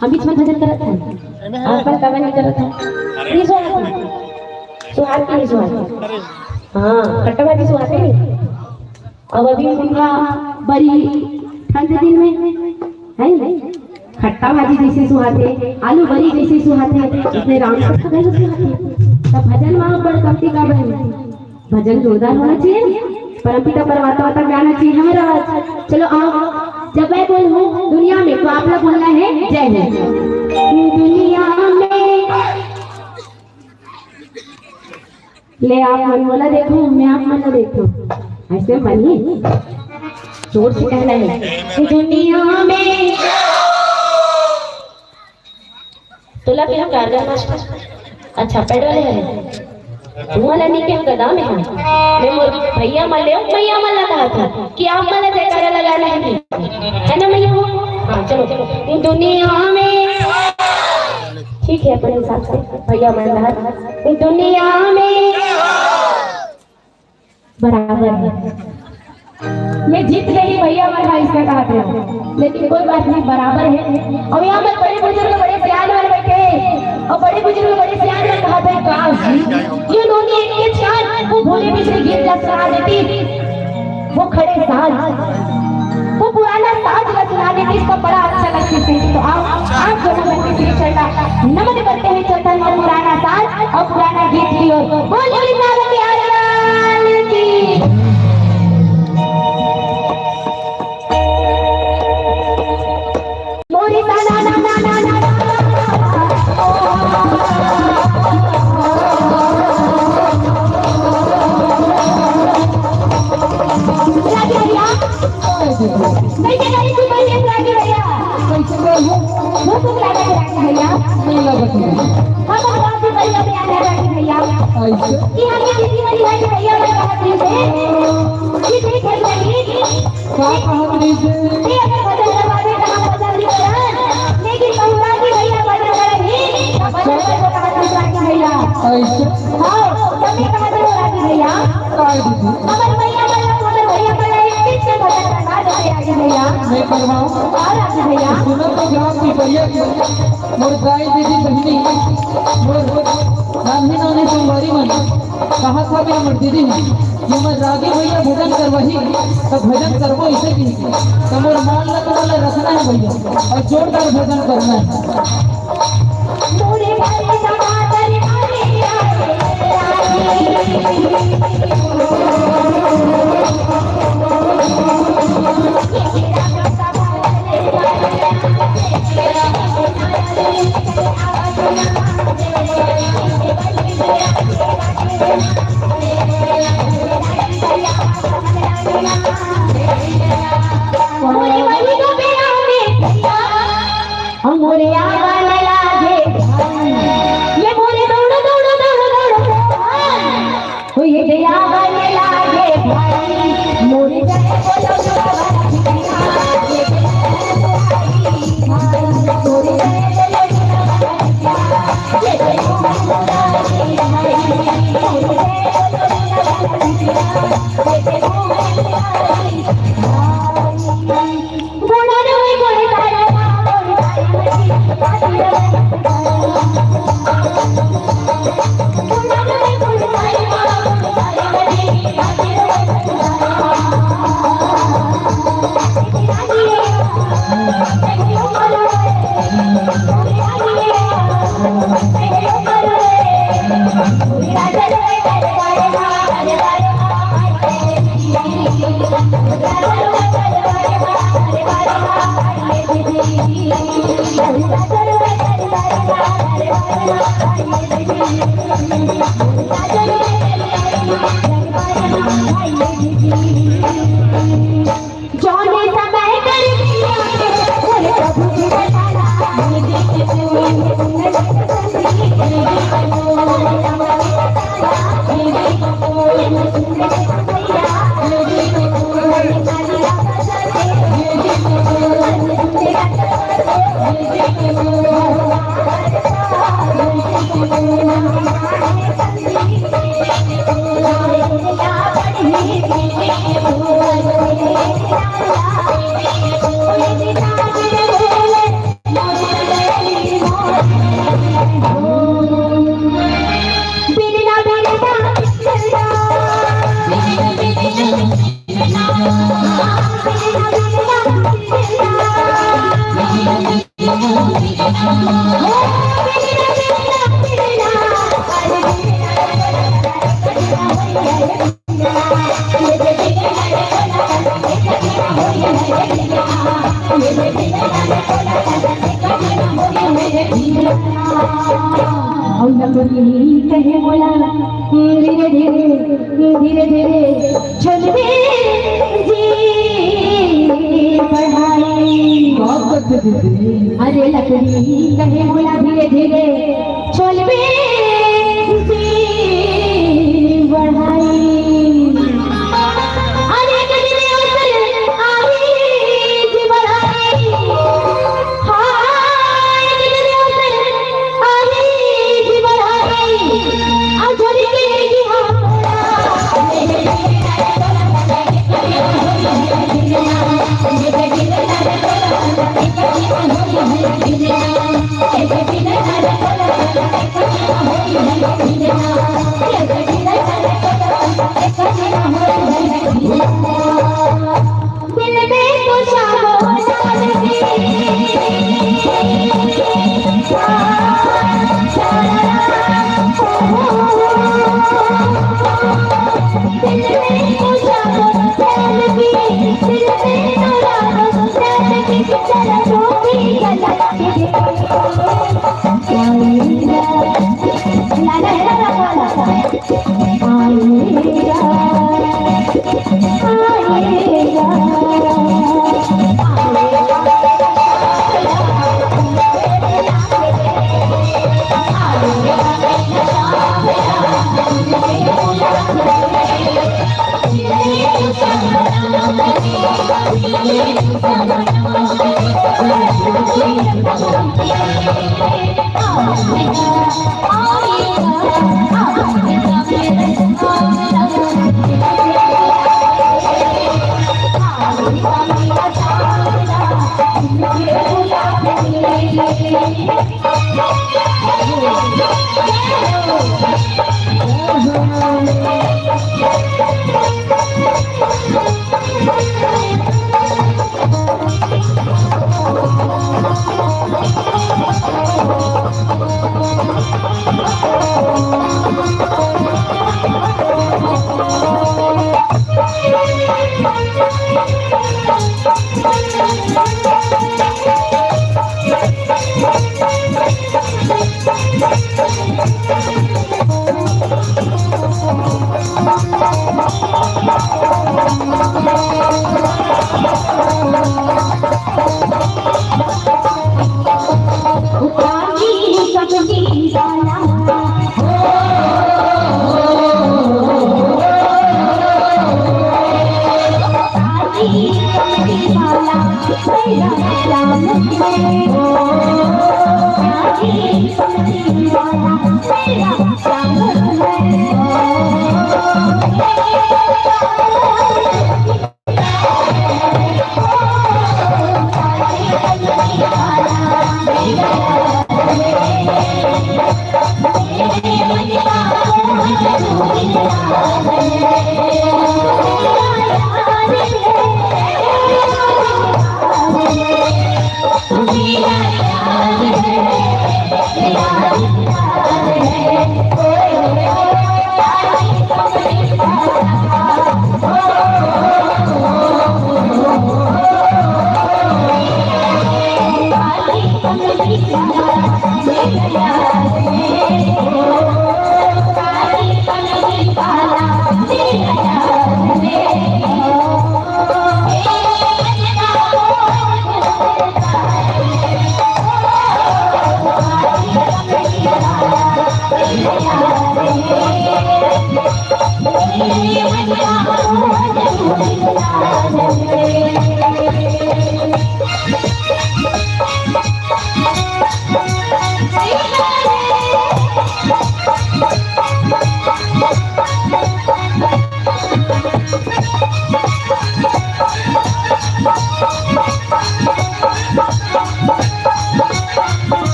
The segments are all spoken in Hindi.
हम बीच में भजन करत हैं आप पर कवन नहीं करत हैं ये सुहाग की सुहाग हाँ कटवा की सुहाग नहीं अब अभी उनका बड़ी ठंड दिन में है नहीं खट्टा भाजी जैसे सुहाते आलू बड़ी जैसे सुहाते इसने राम कथा गए सुहाते तब भजन वहां पर कमती का बहन भजन जोरदार होना चाहिए परमपिता परमात्मा तक जाना चाहिए हमारा चलो आओ जब मैं बोलूं दुनिया में तो आप लोग बोलना है जय हिंद दुनिया में ले आप मन बोला देखो मैं आप मन देखो ऐसे बनी जोर से कहना है दुनिया में तुला क्या कर रहा है अच्छा पेड़ वाले हैं तुम्हारा नहीं क्या कदम है मैं मोर भैया मले मैया मल्ला कहा था कि आप मला जयकारा लगाना है ना मैया हाँ चलो दुनिया में ठीक है अपने हिसाब से भैया मल्ला दुनिया में बराबर है मैं जीत गई भैया मल्ला इसका कहा था लेकिन कोई बात नहीं बराबर है और यहाँ पर बड़े बुजुर्ग बड़े सियान वाले बैठे और बड़े बुजुर्ग बड़े सियान वाले कहा था काश ये दोनों एक के चार वो भोले पिछले गीत का सुना देती वो खड़े साज वो पुराना साज का सुना देती इसको बड़ा अच्छा लगती थी तो आप दोनों मिलकर श्री चढ़ा नमन करते हैं चेतन और पुराना साज और पुराना गीत की ओर बोलिए वृंदावन बिहारी की मोरी ना ना ना ना ना कहा था मेरा मर्दी ने जो मैं रागी भैया भजन कर वही तो भजन करवो इसे की तो मोर मान ल तो वाला रखना है भैया और जोरदार भजन करना है Thank you. कहे बोला धीरे धीरे चलवे जी पढ़ाई। अरे लकड़ी कहे बोला धीरे धीरे चलवे जी बढ़ाई। अरे कजरे उतर आई जी बढ़ाई। हाय कजरे उतर आई जी बढ़ाई। अजरी की दिल में तो शाम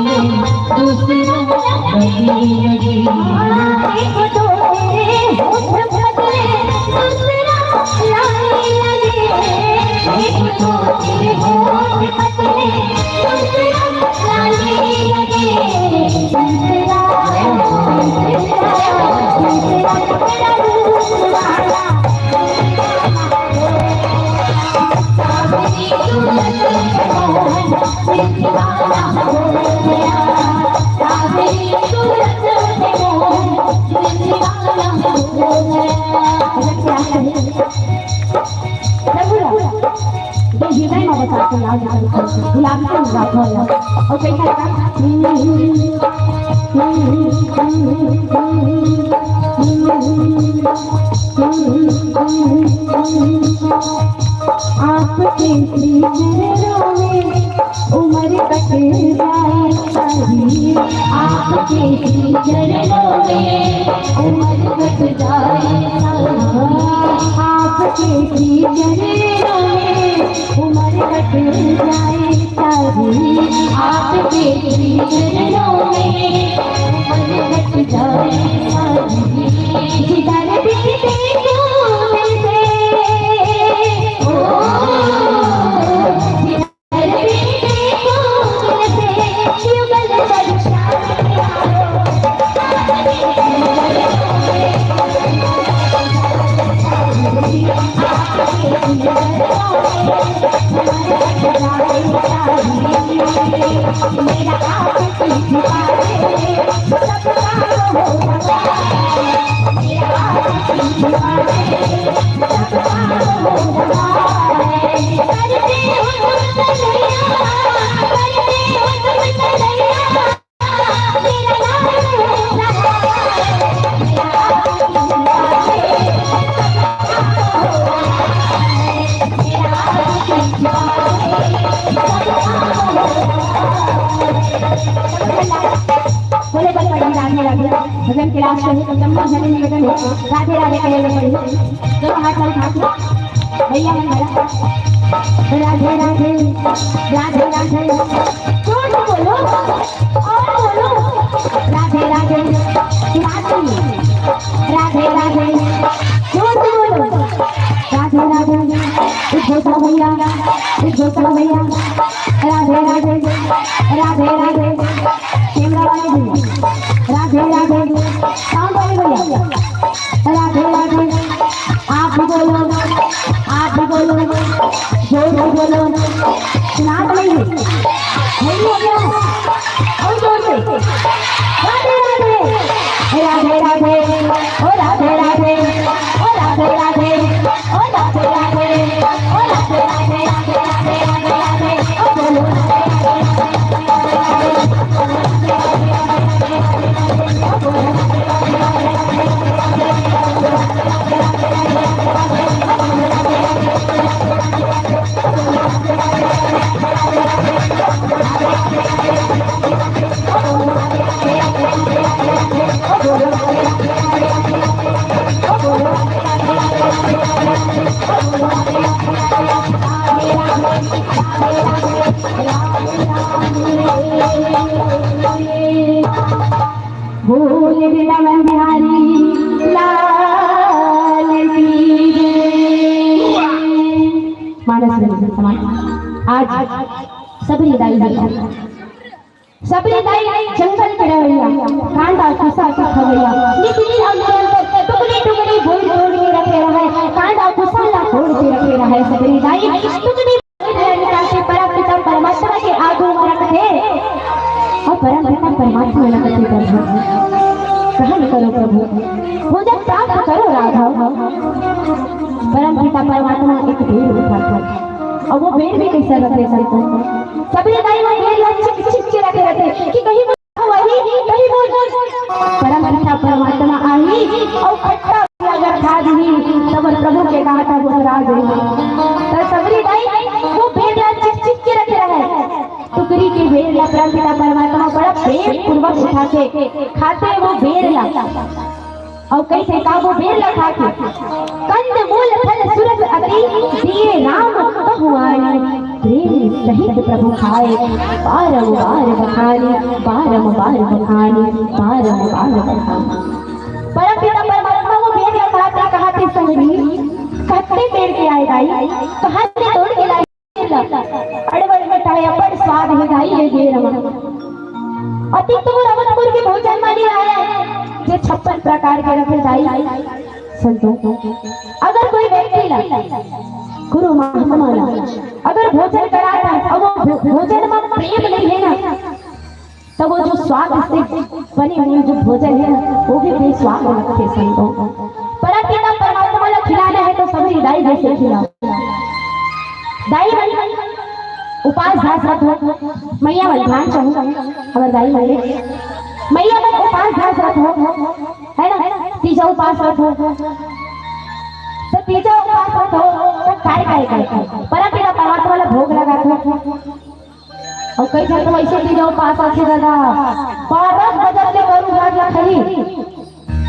दूसरा लगे लगे एक तो तेरे होठ बदले दूसरा लाने लगे एक तो तेरे होठ बदले दूसरा लाने लगे दूसरा तेरा रूप वाला सावरी सूरत मोहन दीवाना हो गया सावरी सूरत मोहन दीवाना हो गया क्या कहे ये हृदय में बसा के याद गुलाब से रखो और कैसा लगा आपके चरणों में उम्र कट जाए सारी आपके चरणों में उम्र कट जाए आपके चरणों में उम्र कट जाए सारी आपके चरणों में उम्र कट जाए सारी जिधर दिखते भजन के लास्ट में जम्मा जने निवेदन है राधे राधे कहने पड़ी दोनों हाथ में हाथ भैया मन भरा राधे राधे राधे राधे जोर से बोलो और बोलो राधे राधे राधे राधे जोर से बोलो राधे राधे उठोता भैया राधे राधे राधे राधे कैमरा वाले राधे राधे साउंड वाले भैया राधे राधे आप भी बोलो जोर से बोलो सुना तो नहीं हो गया और जोर से राधे राधे राधे राधे ओ राधे राधे ओ राधे राधे ओ राधे राधे ओ राधे राधे राधे राधे राधे ओ बोलो भूल बिहारी लाल की मानस समाज आज सबरी दाई जंगल के रवैया कांडा कुसा के खवैया निकली अंदर टुकड़ी टुकड़ी बोल बोल के रखे रहे कांडा कुसा ला फोड़ के रखे रहे सबरी दाई टुकड़ी निकाल के परम परमात्मा के आगू में रखे और परम परमात्मा ने रखे प्रभु सहन करो प्रभु भोजन प्राप्त करो राधा परम पिता परमात्मा एक पेड़ उठाकर और वो पेड़ भी कैसे रखे सकते सभी दाई में पेड़ चिक चिक के रखे रहते कि कहीं वही कहीं वो परम पिता परमात्मा आई और खट्टा अगर खा दी तब प्रभु के कहा था वो राज तो सबरी दाई वो पेड़ चिक चिक के रखे रहे टुकड़ी के बेर या परम पिता परमात्मा बड़ा प्रेम पूर्वक उठा के खाते वो बेर ला और कैसे का वो बेर ला खा के कंद मूल फल सूरज अति दिए नाम भगवान प्रेम सहित प्रभु खाए, बारंबार बखाने, बारंबार बखाने, बारंबार बखाने। परमपिता परमात्मा वो भेड़ लखाते कहाते संगरी, कहते पेड़ के आए दाई, कहाते तोड़ के लाई अड़बड़ मिठाई अपड़ स्वाद है दाई ये दे रहा। अति तो रमनपुर के भोजन मानी आया, जे 56 प्रकार के रखे दाई संतों। अगर कोई व्यक्ति गुरु महात्मा अगर भोजन कराता है और वो भोजन में प्रेम नहीं है ना, तो वो जो स्वाद से बनी हुई जो भोजन है ना, वो भी बेस्वाद लगते संतों। परमपिता परमात्मा ने खिलाना है तो सभी दाई जैसे खिलाओ। दाई उपास धास रखो, मैया वाल ध्यान चाहूँ हमारे दाई वाले मैया वाल उपास धास रखो, है ना, तीजा उपास रखो, तो तीजा उपास रखो तो काय परमपिता परमात्मा ने भोग लगा दो। और कई जगह तो ऐसे तीजा उपास रखे दादा 12 बजे से करूँ राज लखनी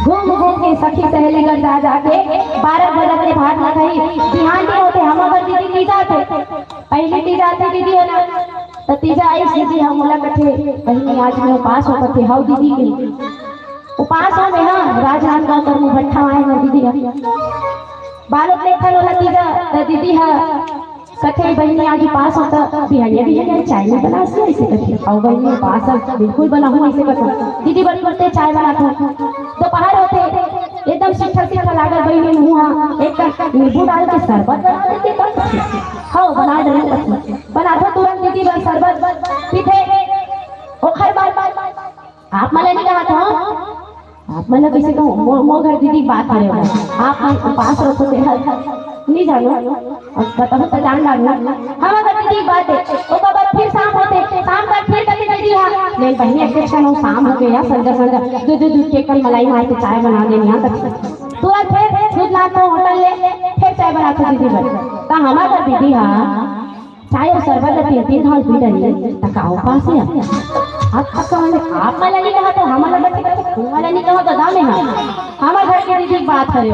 घूम घूम के सखी सहेली कर जा जाके 12 बजे के भात ना खाई ध्यान नहीं होते। हम अगर दीदी तीजा थे पहले तीजा आती दीदी है ना, तो तीजा आई दीदी हम बोला कथे बहनी आज में उपास होता थे। हाउ दीदी के उपास हो में हाँ राजनांद गाँव कर मुँह भट्ठा आए ना दीदी बालों देखा लोला तीजा तो दीदी है कथे बहनी आज उपास होता बिहारिया बिहारिया चाय नहीं बना सी ऐसे कथे और बहनी उपास बिल्कुल बना हूँ ऐसे कथे दीदी बड़ी करते चाय बनाता दोपहर होते एकदम सीखा सीखा लागल बहनी मुँह एक नींबू डाल के शरबत बना देते तब हाँ बना डरे बनाता तुरंत दीदी बन शरबत पीते ओखर बार आप मला नहीं कहा था आप मतलब किसी को मोगर दीदी बात करे आप उपास रखो नहीं जानो अब बताओ तो जान डालना हम अगर दीदी बात है वो बाबा फिर शाम होते शाम का फिर कभी दीदी हां नहीं बहनी अपेक्षा नो शाम हो गया संजा संजा दूध के कल मलाई मार के चाय बना देनी यहां तक तुरंत फिर दूध ला तो होटल ले फिर चाय बना के दीदी बन का हम अगर दीदी हां चाय और शरबत तीन ढाल पी रही तक उपास है। आप मला नहीं कहा तो हमारा मला नहीं कहा तो दामे हमारे घर के दीदी बात करे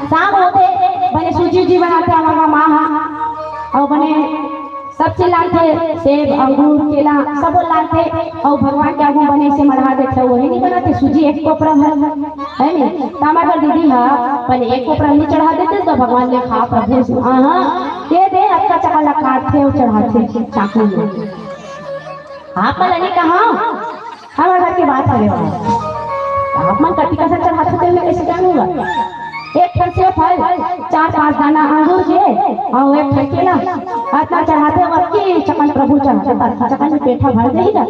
शाम होते बने सूजी जी बनाते हमारा माँ और बने सब चीज लाते सेब अंगूर केला सब लाते और भगवान के आगू बने से मढ़ा देते वही नहीं बनाते सूजी एक कोपरा भर है नहीं तो हमारे दीदी हाँ बने एक कोपरा नहीं चढ़ा देते तो भगवान ने खा प्रभु हाँ ये दे आपका चकला काटते और चढ़ाते चाकू में। आप मला नहीं कहा हमारे घर की बात करे आप मन कटी का सच्चा हाथ से कैसे क्या होगा। एक फल से फल 4-5 दाना अंगूर के और एक फल केला इतना चढ़ाते और की चकन प्रभु चढ़ाते चकन में पेठा भर देगा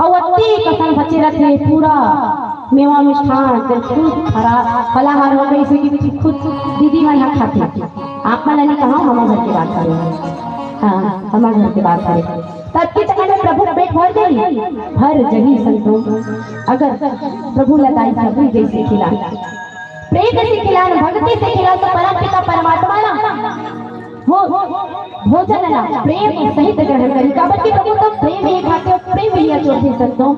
और अति कसम बच्चे रखे पूरा मेवा मिष्ठान खुद हरा फलाहार हो गई से कि खुद दीदी मैं यहाँ खाती। आप मला नहीं कहा हमारे घर की बात करें हाँ हमारे घर की बात करें तब के चक्कर में प्रभु पेट भर देगी भर जही संतों। अगर प्रभु लगाई सभी जैसे खिला प्रेम से खिला भक्ति से खिला तो परमपिता परमात्मा ना वो भोजन ना प्रेम सहित ग्रहण करें काबत प्रभु तो प्रेम ही खाते हो प्रेम ही चौथे संतों।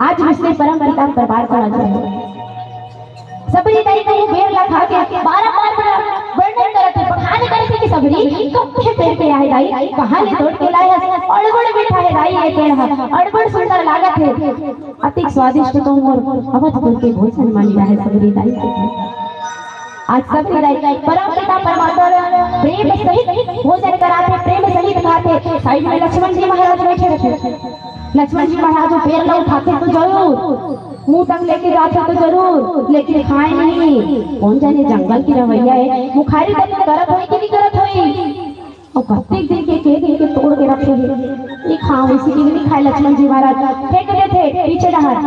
आज विश्व परमपिता दरबार पर आ सबरी दाई को बेर लखा के 12 वर्णन करते बखान करते कि सबरी कच्चे पेड़ पे आए दाई कहानी तोड़ के लाए अड़बड़ बैठा है दाई ये पेड़ है अड़बड़ सुंदर लागत है अति स्वादिष्ट तो और अवधपुर के भोजन मानी है सबरी दाई आज सबरी दाई परमपिता परमात्मा प्रेम सहित भोजन कराते प्रेम सहित खाते। साइड में लक्ष्मण जी महाराज बैठे रहते लक्ष्मण जी महाराज पेड़ लो उठाते तो जरूर मुंह तक लेके जाते तो जरूर लेकिन खाए नहीं। कौन जाने जंगल की रवैया है मुखारी तक करत हुई कि नहीं करत हुई और प्रत्येक दिन के तोड़ के रखे हैं ये खाओ इसी के लिए खाए। लक्ष्मण जी महाराज फेंक देते पीछे डहार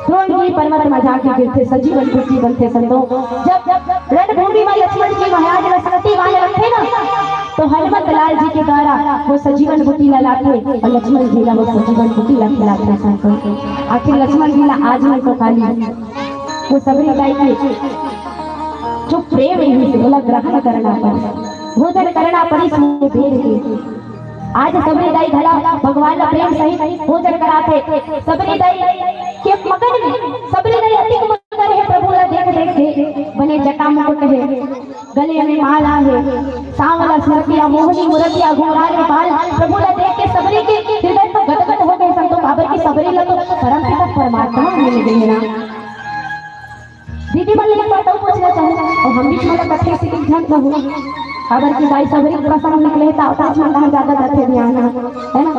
द्रोणी पर्वत में जाके गिरते सजीवन बुद्धि बनते संतों। जब रणभूमि में लक्ष्मण जी महाराज सरस्वती वाले रखे ना तो हनुमत लाल जी के द्वारा वो सजीवन बुद्धि लाते और लक्ष्मण जी वो सजीवन बुद्धि खिलाते संतों। आखिर लक्ष्मण जी आज में तो खाली वो सबरी दाई के जो प्रेम है बोला ग्रहण करना पर भोजन करना पड़ी समूह भेद के। आज सबरी दाई भला भगवान का प्रेम सहित भोजन कराते सबरी दाई के मगन में सबरी दाई अति मगन है प्रभु ला देख देख के बने जटा मुकुट है गले में माला है सांवला सुरतिया मोहनी मुरतिया घुंघराल बाल प्रभु ने देख के सबरी के हृदय तो गदगद हो गए संतो बाबर की सबरी लतो परम पिता परमात्मा मिल गए ना। दीदी मन एक बात और पूछना चाहूँ और हम भी मतलब कथे से ध्यान रहूँ अगर की भाई सबरी प्रसंग निकले तो अवतार में ज्यादा जाते ध्यान है ना।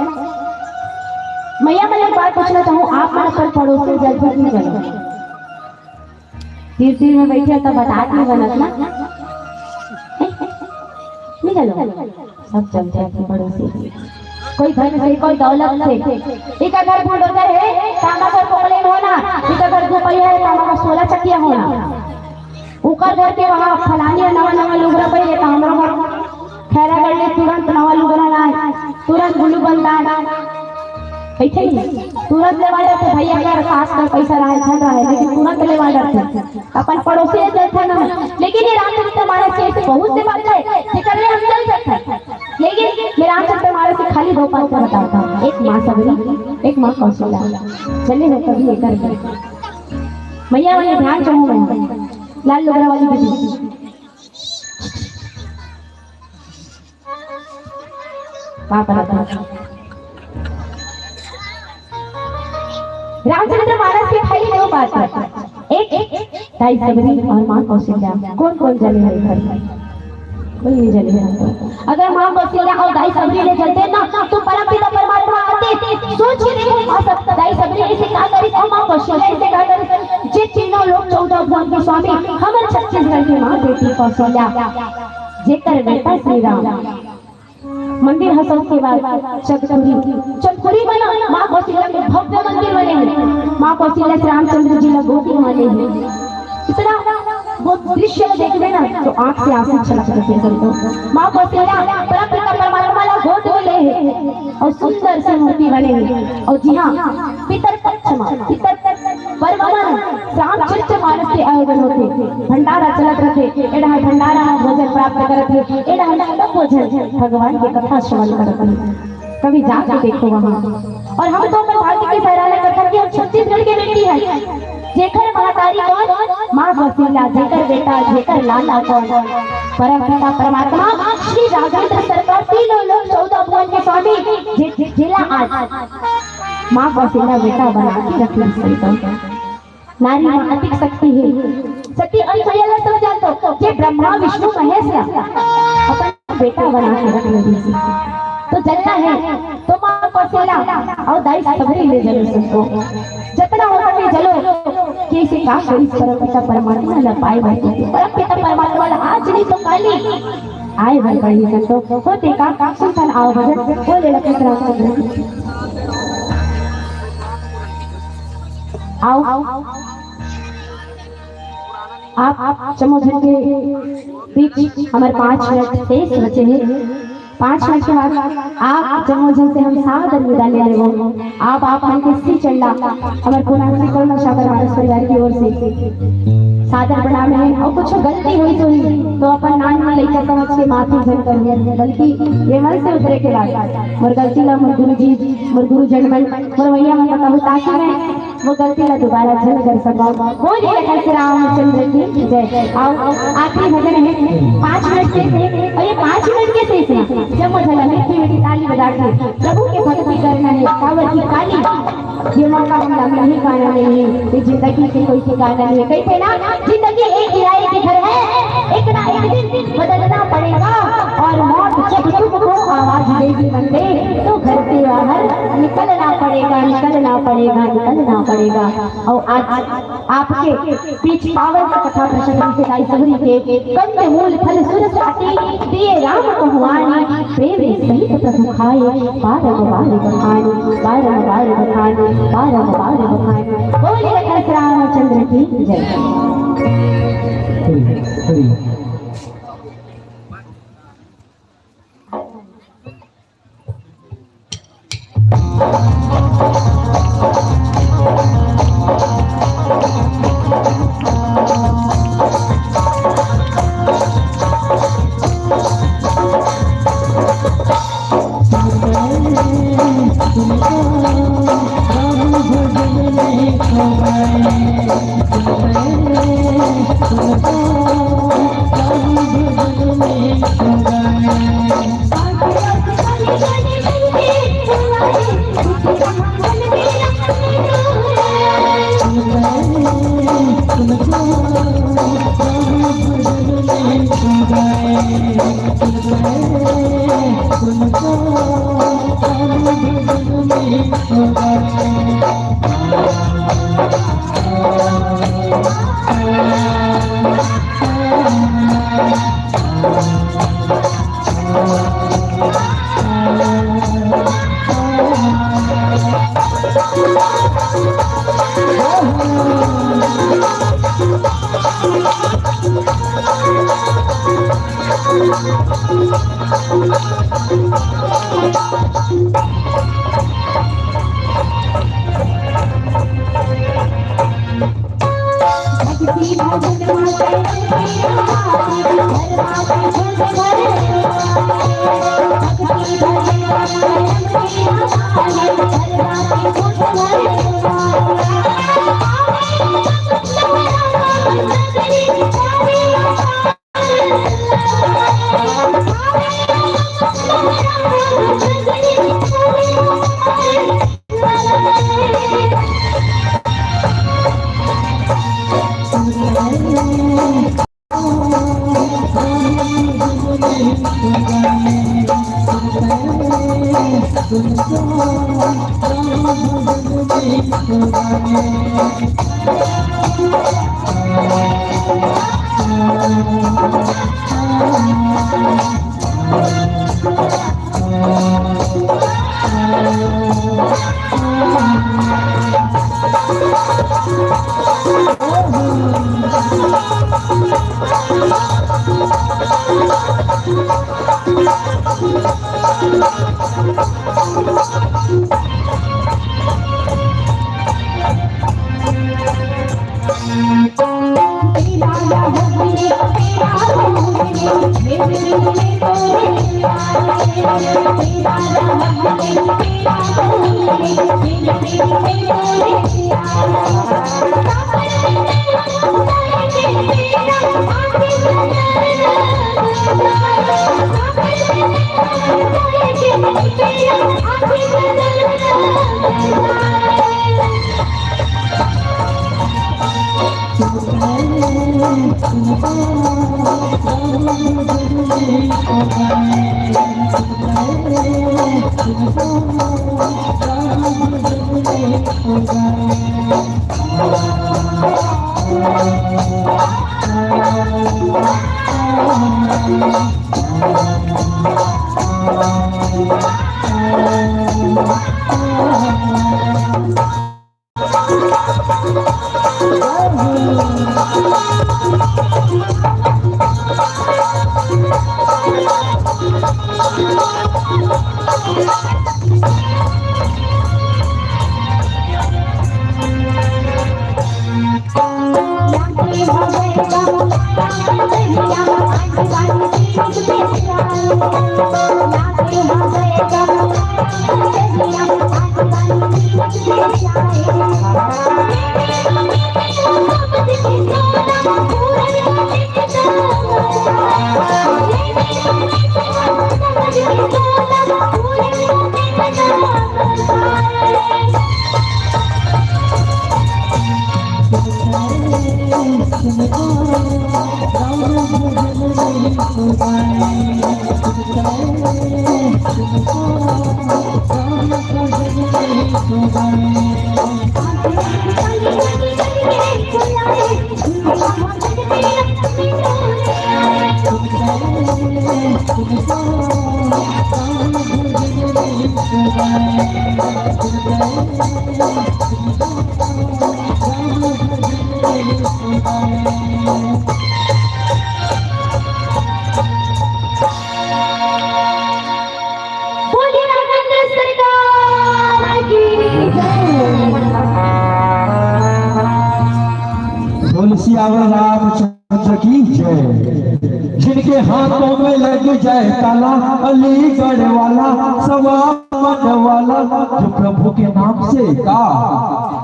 मैया मैं एक बात पूछना चाहूँ आप मन पर पड़ोसी जल्दी नहीं चलो तीर में बैठे तो बता नहीं बनत ना नहीं चलो सब चलते हैं पड़ोसी कोई घर से कोई दौलत से एक घर बुलडोजर है तामा घर कोले होना एक घर रुपया है तामा का 16 चक्कियां होना ऊपर घर के वहां फलानी नवा नवा लुगरा पे है हमरा खैरा कर ले तुरंत नवा लुगरा लाए तुरंत गुलू बनता ऐसे ही तुरंत ले वाले थे भैया अगर खास कर पैसा रहा है लेकिन तुरंत ले वाले थे अपन पड़ोसी जैसे ना लेकिन ये रामचंद्र हमारे से बहुत से बात है जिकर हम चल सकते लेकिन ये रामचंद्र हमारे से खाली दो बात बताता हूं एक मां सबरी एक मां कौशल्या चले ना कभी लेकर गए मैया वाले ध्यान चाहूं मैं लाल लोगरा वाली बेटी पापा रामचंद्र महाराज के खाली दो बात है एक ताई सबरी और मां कौशल्या कौन कौन जले है घर कोई नहीं जले है अगर मां कौशल्या और दाई सबरी ले चलते ना तो परमपिता परमात्मा आते सोच के देखो मां सब दाई सबरी ऐसे क्या करी और मां कौशल्या ऐसे क्या करी जे तीनों लोग 14 भुवन के स्वामी हमर छत्तीसगढ़ की मां बेटी कौशल्या जेकर बेटा श्री राम मंदिर हसन के बाद चतुरी बना मां कौशल्या के भव्य मंदिर बने हैं मां कौशल्या से रामचंद्र जी ने गोदी माने हैं इतना वो दृश्य देखने ना तो आंख से आंसू छलक रहे हैं मां कौशल्या परमपिता परमात्मा ने गोद में ले हैं और सुंदर से मूर्ति बने हैं और जी हां पितर पितर परमवन रामचरित मानस के आयोजन होते भंडारा चलत रहते एडा भंडारा में भोजन प्राप्त करते एडा हंडा भोजन भगवान की कथा श्रवण करते कभी जाके देखो वहां और हम तो अपन भारत के सराहना करता कि हम छत्तीसगढ़ के बेटी है जेकर महतारी कौन मां कौशल्या जेकर बेटा जेकर लाला कौन परमपिता परमात्मा श्री राघवेंद्र सरकार तीनों लोग 14 भुवन के स्वामी जिला आज मां कौशल्या बेटा बना के रखी नारी में अधिक शक्ति है शक्ति अनसुया सब जानतो जे ब्रह्मा विष्णु महेश अपन बेटा बना के रख ली तो जलना है तो मां कौशल्या और दाई सबरी ले जलो सबको जितना हो सके जलो कि इसे का करी परमपिता परमात्मा न पाए बैठे परमपिता परमात्मा आज नहीं तो काली आए भर पड़ी संतो हो देखा सुल्तान आओ भजन बोले लखन रामचंद्र आओ आप चमोझन के बीच हमारे 5 मिनट तेज बचे हैं 5 मिनट के बाद आप चमोझन से हम सादर विदा ले रहे हो आप मन के सी चढ़ा हमारे पूरा करुणा सागर महाराज परिवार की ओर से सादर प्रणाम है और कुछ गलती हुई तो अपन नान में लेकर समझ के माफी जन कर गलती ये मन से उतरे के बाद मोर गलती ला मोर गुरु जन मन मोर भैया मन बताओ ताकि मैं वो गलती ला दोबारा जन कर सकूं बोलिए श्री रामचंद्र की जय। आओ आखिरी भजन है 5 मिनट से और ये 5 मिनट के से जब मुझे मीठी मीठी ताली बजा के प्रभु के भक्ति करना है कांवर की काली ये मौका हम नहीं गाना नहीं है जिंदगी के कोई ठिकाना नहीं है कहते ना जिंदगी एक किराए की घर है एक ना एक दिन बदलना पड़ेगा और मौत जब तुमको आवाज देगी बंदे तो घर से बाहर निकलना पड़ेगा और आज आपके बीच पावन का कथा प्रसंग से दाई सबरी के कंद मूल फल सुर साटी दिए राम को हुआनी प्रेम सहित प्रभु खाए बारंबार बखानी बोले रामचंद्र की जय। तुमको रामचंद्र की जय। जिनके हाथों में लग जाए ताला, अलीगढ़ वाला सवामन वाला, जो प्रभु के नाम से का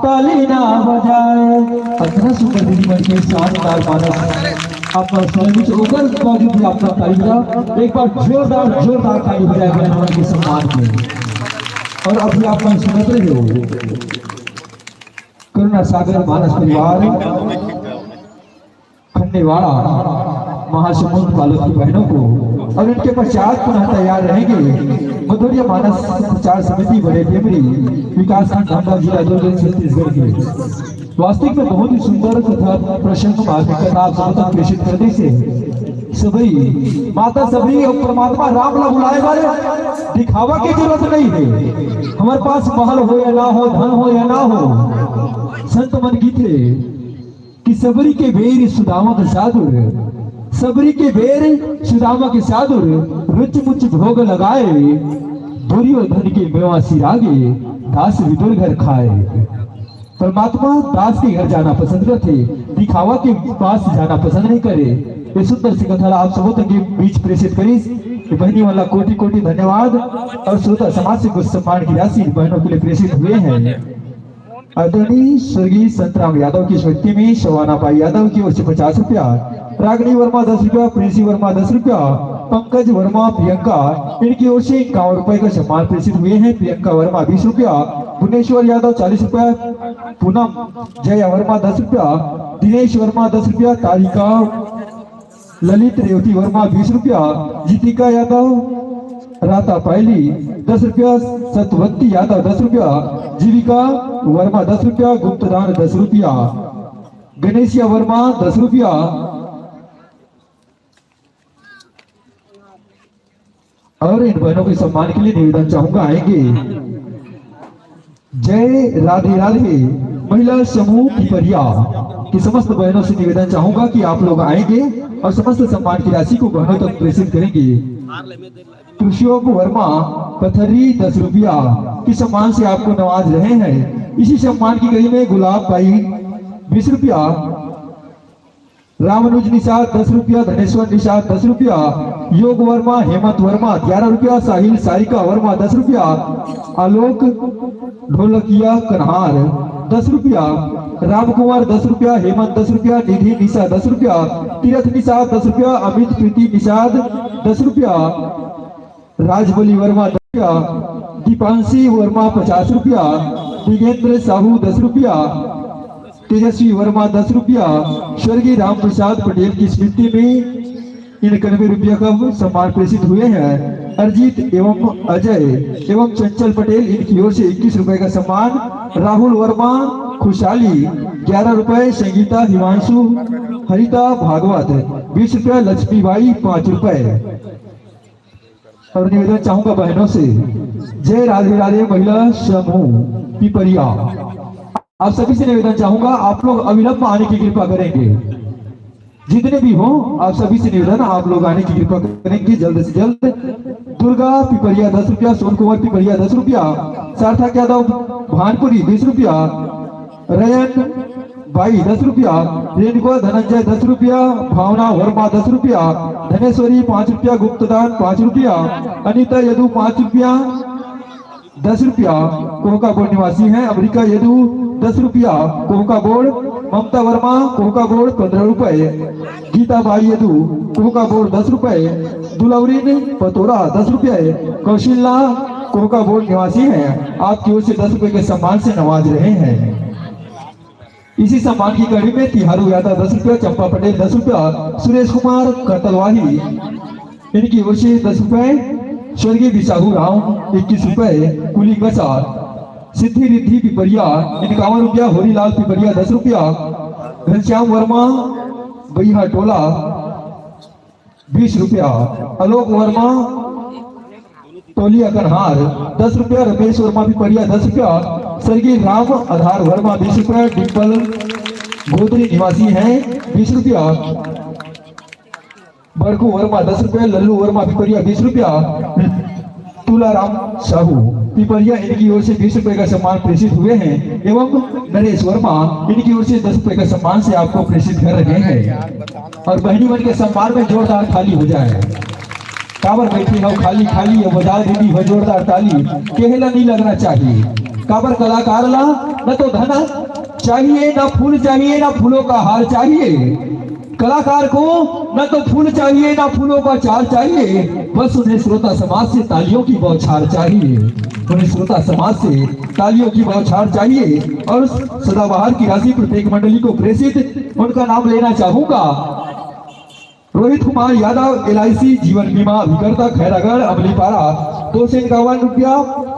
ताली ना बजाए। 15 सुपर बीमार के साथ मानस अपना स्वयं ऊपर मौजूद है अपना ताली। एक बार जोरदार ताली बजाए बहनों के सम्मान में। और अभी आप सुनते हो करुणा सागर मानस परिवार खंडेवाड़ा महासमुंद वालों की बहनों को और इनके पश्चात पुनः तैयार रहेंगे मधुर्य मानस प्रचार समिति बड़े टेमरी विकास खंड धामदा जिला दुर्ग छत्तीसगढ़ के। वास्तविक में बहुत ही सुंदर तथा प्रसन्न मार्मिक कथा आप सब तक प्रेषित करने से सबरी माता सबरी और परमात्मा राम ला बुलाए वाले दिखावा की जरूरत नहीं है। हमारे पास महल हो या ना हो, धन हो या ना हो, संत मन गीते कि सबरी के बेर सुदामा के साधुर, सबरी के बेर सुदामा के साधुर रुच मुच भोग लगाए, दुर्योधन के मेवा सिरागे दास विदुर घर खाए। परमात्मा दास के घर जाना पसंद करते, दिखावा के पास जाना पसंद नहीं करे। ये सुंदर सी कथा आप सबों तक के बीच प्रेषित करी। बहनी वाला कोटि कोटि धन्यवाद और श्रोता समाज से कुछ सम्मान की राशि बहनों के लिए प्रेषित हुए हैं। आदरणीय स्वर्गीय संतराम यादव की स्मृति में शवाना पाई यादव की ओर से 50 रुपया, रागनी वर्मा 10 रुपया, प्रिंसी वर्मा 10 रुपया, पंकज वर्मा प्रियंका इनकी ओर से 51 रुपए का सम्मान प्रेषित हुए हैं। प्रियंका वर्मा 20 रुपया, भुवनेश्वर यादव 40 रुपया, पूनम जया वर्मा 10 रुपया, दिनेश वर्मा 10 रुपया, तारिका ललित रेवती वर्मा 20 रुपया, जीतिका यादव राता पायली 10 रुपया, सतवंती यादव 10 रुपया, जीविका वर्मा 10 रुपया, गुप्तदान 10 रुपया, गणेशिया वर्मा 10 रुपया, और इन बहनों के सम्मान के लिए निवेदन चाहूंगा आएंगे जय राधे राधे महिला समूह पिपरिया की समस्त बहनों से निवेदन चाहूंगा कि आप लोग आएंगे और समस्त सम्मान की राशि को बहनों तक प्रेषित करेंगे। कृष्योग वर्मा पथरी 10 रुपया की सम्मान से आपको नवाज रहे हैं। इसी सम्मान की कड़ी में गुलाब भाई 20 रुपया, रामानुज निषाद 10 रुपया, धनेश्वर निषाद 10 रुपया, योग वर्मा हेमंत वर्मा 11 रुपया, साहिल सारिका वर्मा 10 रुपया, आलोक ढोलकिया कन्हार 10 रुपया, राम कुमार 10 रुपया, हेमंत 10 रुपया, निधि निशा 10 रुपया, तीरथ निषाद 10 रुपया, अमित प्रीति निषाद 10 रुपया, राजबली वर्मा 10 रुपया, दीपांशी वर्मा 50 रुपया, दिगेंद्र साहू 10 रुपया, तेजस्वी वर्मा 10 रुपया, स्वर्गीय राम प्रसाद पटेल की स्मृति में 91 रुपया का सम्मान प्रेषित हुए हैं। अरजीत एवं अजय एवं चंचल पटेल इनकी ओर से 21 रुपए का सम्मान। राहुल वर्मा खुशहाली 11 रुपए, संगीता हिमांशु हरिता भागवत 20 रुपया, लक्ष्मीबाई 5 रुपए। और निवेदन चाहूंगा बहनों से जय राधे राधे महिला समूह पिपरिया। आप सभी से निवेदन चाहूंगा आप लोग अविलंब आने की कृपा करेंगे, जितने भी हो आप सभी से निवेदन आप लोग आने की कृपा करेंगे जल्द से जल्द। दुर्गा पिपरिया 10 रुपया, सोन कुमार पिपरिया 10 रुपया, सार्थक यादव भानपुरी 20 रुपया, रयन बाई 10 रुपया, रेणुका धनंजय 10 रुपया, भावना वर्मा 10 रुपया, धनेश्वरी 5 रुपया, गुप्तदान 5 रुपया, अनिता यदु 5 रुपया 10 रुपया, कोहका बोर्ड निवासी हैं। अमेरिका यदु 10 रुपया, कोहका बोर्ड। ममता वर्मा कोहका बोर्ड 15 रुपए, गीता बाई यदु कोहका बोर्ड 10 रुपए, दुलवरीन पतोरा 10 रुपए, कौशिला कोहका बोर्ड निवासी हैं। आपकी ओर से 10 रुपए के सम्मान से नवाज रहे हैं। इसी सम्मान की कड़ी में तिहारू यादव 10 रुपया, चंपा पटेल 10 रुपया, सुरेश कुमार कतलवाही इनकी ओर से 10 रुपए, स्वर्गीय बिसाहू राव 21 रुपए, कुली कसार, सिद्धि रिद्धि पिपरिया 51 रुपया, होरीलाल पिपरिया 10 रुपया, घनश्याम वर्मा बैहा टोला 20 रुपया, आलोक वर्मा टोलिया कन्हार 10 रुपया, रमेश वर्मा पिपरिया 10 रुपया, स्वर्गीय राम आधार वर्मा 20 रुपया, डिम्पल गोदरी निवासी हैं 20 रुपया, बड़कू वर्मा 10 रुपया, लल्लू वर्मा पिपरिया 20 रुपया, तुलाराम साहू पिपरिया इनकी ओर से 20 रुपए का सम्मान प्रेषित हुए हैं एवं नरेश वर्मा इनकी ओर से 10 रुपए का सम्मान से आपको प्रेषित कर रहे हैं। और बहनी मन के सम्मान में जोरदार थाली हो जाए। काबर बैठी हो खाली खाली बजा देती हो जोरदार ताली, केहला नहीं लगना चाहिए। काबर कलाकार ला न तो धन चाहिए, न फूल चाहिए, न फूलों का हार चाहिए। कलाकार को न तो फूल चाहिए, न फूलों का चार चाहिए, बस उन्हें श्रोता समाज से तालियों की बौछार चाहिए। उन्हें श्रोता समाज से तालियों की बौछार चाहिए। और सदाबहार की राशि प्रत्येक मंडली को प्रेषित उनका नाम लेना चाहूंगा। रोहित कुमार यादव LIC जीवन बीमा अभिकर्ता खैरागढ़ अमलीपारा 251 रुपया।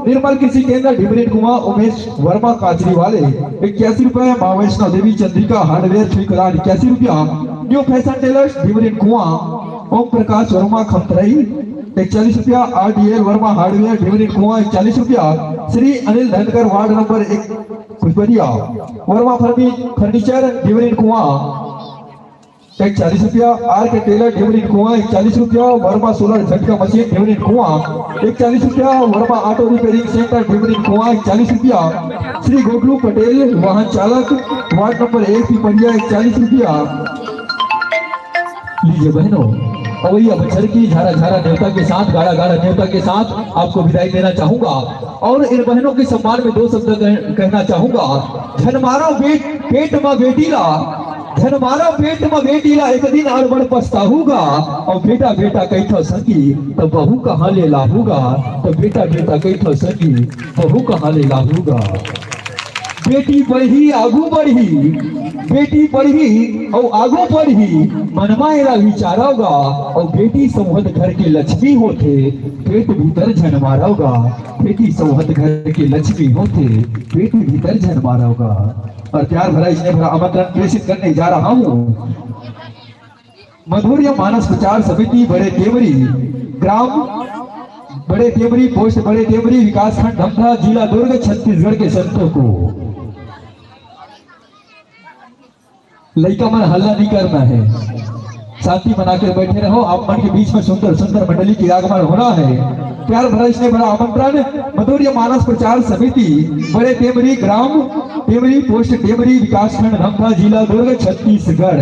निर्मल कृषि केंद्र ढिमरी कुमार उमेश वर्मा काचरी वाले 81 रुपया। माँ वैष्णो देवी चंद्रिका हार्डवेयर ठेकेदार 81 रुपया। न्यू फैशन टेलर्स ढिमरी कुआं ओम प्रकाश वर्मा खमतरई 41 रुपया। RDL वर्मा हार्डवेयर ढिमरी कुआं 41 रुपया। श्री अनिल धनकर ward number 1 कुशबरिया Verma furniture Dimri कुआं 40 रुपया। RK टेलर ढिमरी कुआं 41 रुपया। वर्मा सोलर झटका मशीन ढिमरी कुआं 41 रुपया। Verma auto repairing centre Dimri कुआं 41 रुपया। श्री गोगलू पटेल वाहन चालक वार्ड नंबर 1 पिपरिया 41 रुपया। लीजिए बहनों, अवैया बछर की झारा झारा देवता के साथ गाड़ा गाड़ा देवता के साथ आपको विदाई देना चाहूंगा और इन बहनों के सम्मान में 2 शब्द कहना चाहूंगा। धन मारो पेट में बेटीला, धन मारो पेट में बेटीला, एक दिन और बड़ पछताऊंगा। और बेटा बेटा कैठो सकी तो बहू कहाँ ले लाऊंगा, तो बेटा बेटा कैठो सकी बहू कहाँ ले लाऊंगा। बेटी बढ़ी आगू बढ़ी, बेटी बढ़ी और आगू बढ़ी, मनमा एरा विचारोगा। और बेटी संवत घर के लक्ष्मी होते, पेट भीतर जन मारोगा। बेटी संवत घर के लक्ष्मी होते, पेट भीतर जन मारोगा। और प्यार भरा इसने भरा आमंत्रण प्रेषित करने जा रहा हूँ। मधुर्य मानस प्रचार समिति बड़े टेमरी, ग्राम बड़े टेमरी, पोस्ट बड़े टेमरी, विकास खंड धमधा, जिला दुर्ग, छत्तीसगढ़ के संतों को लड़का मन हल्ला नहीं करना है, शांति बनाकर बैठे रहो। आप मन के बीच में सुंदर सुंदर मंडली की आगमन होना है। प्यार भरा इसने बड़ा आमंत्रण मधुर्य मानस प्रचार समिति बड़े टेमरी, ग्राम टेमरी, पोस्ट टेमरी, विकास खंड धमधा, जिला दुर्ग, छत्तीसगढ़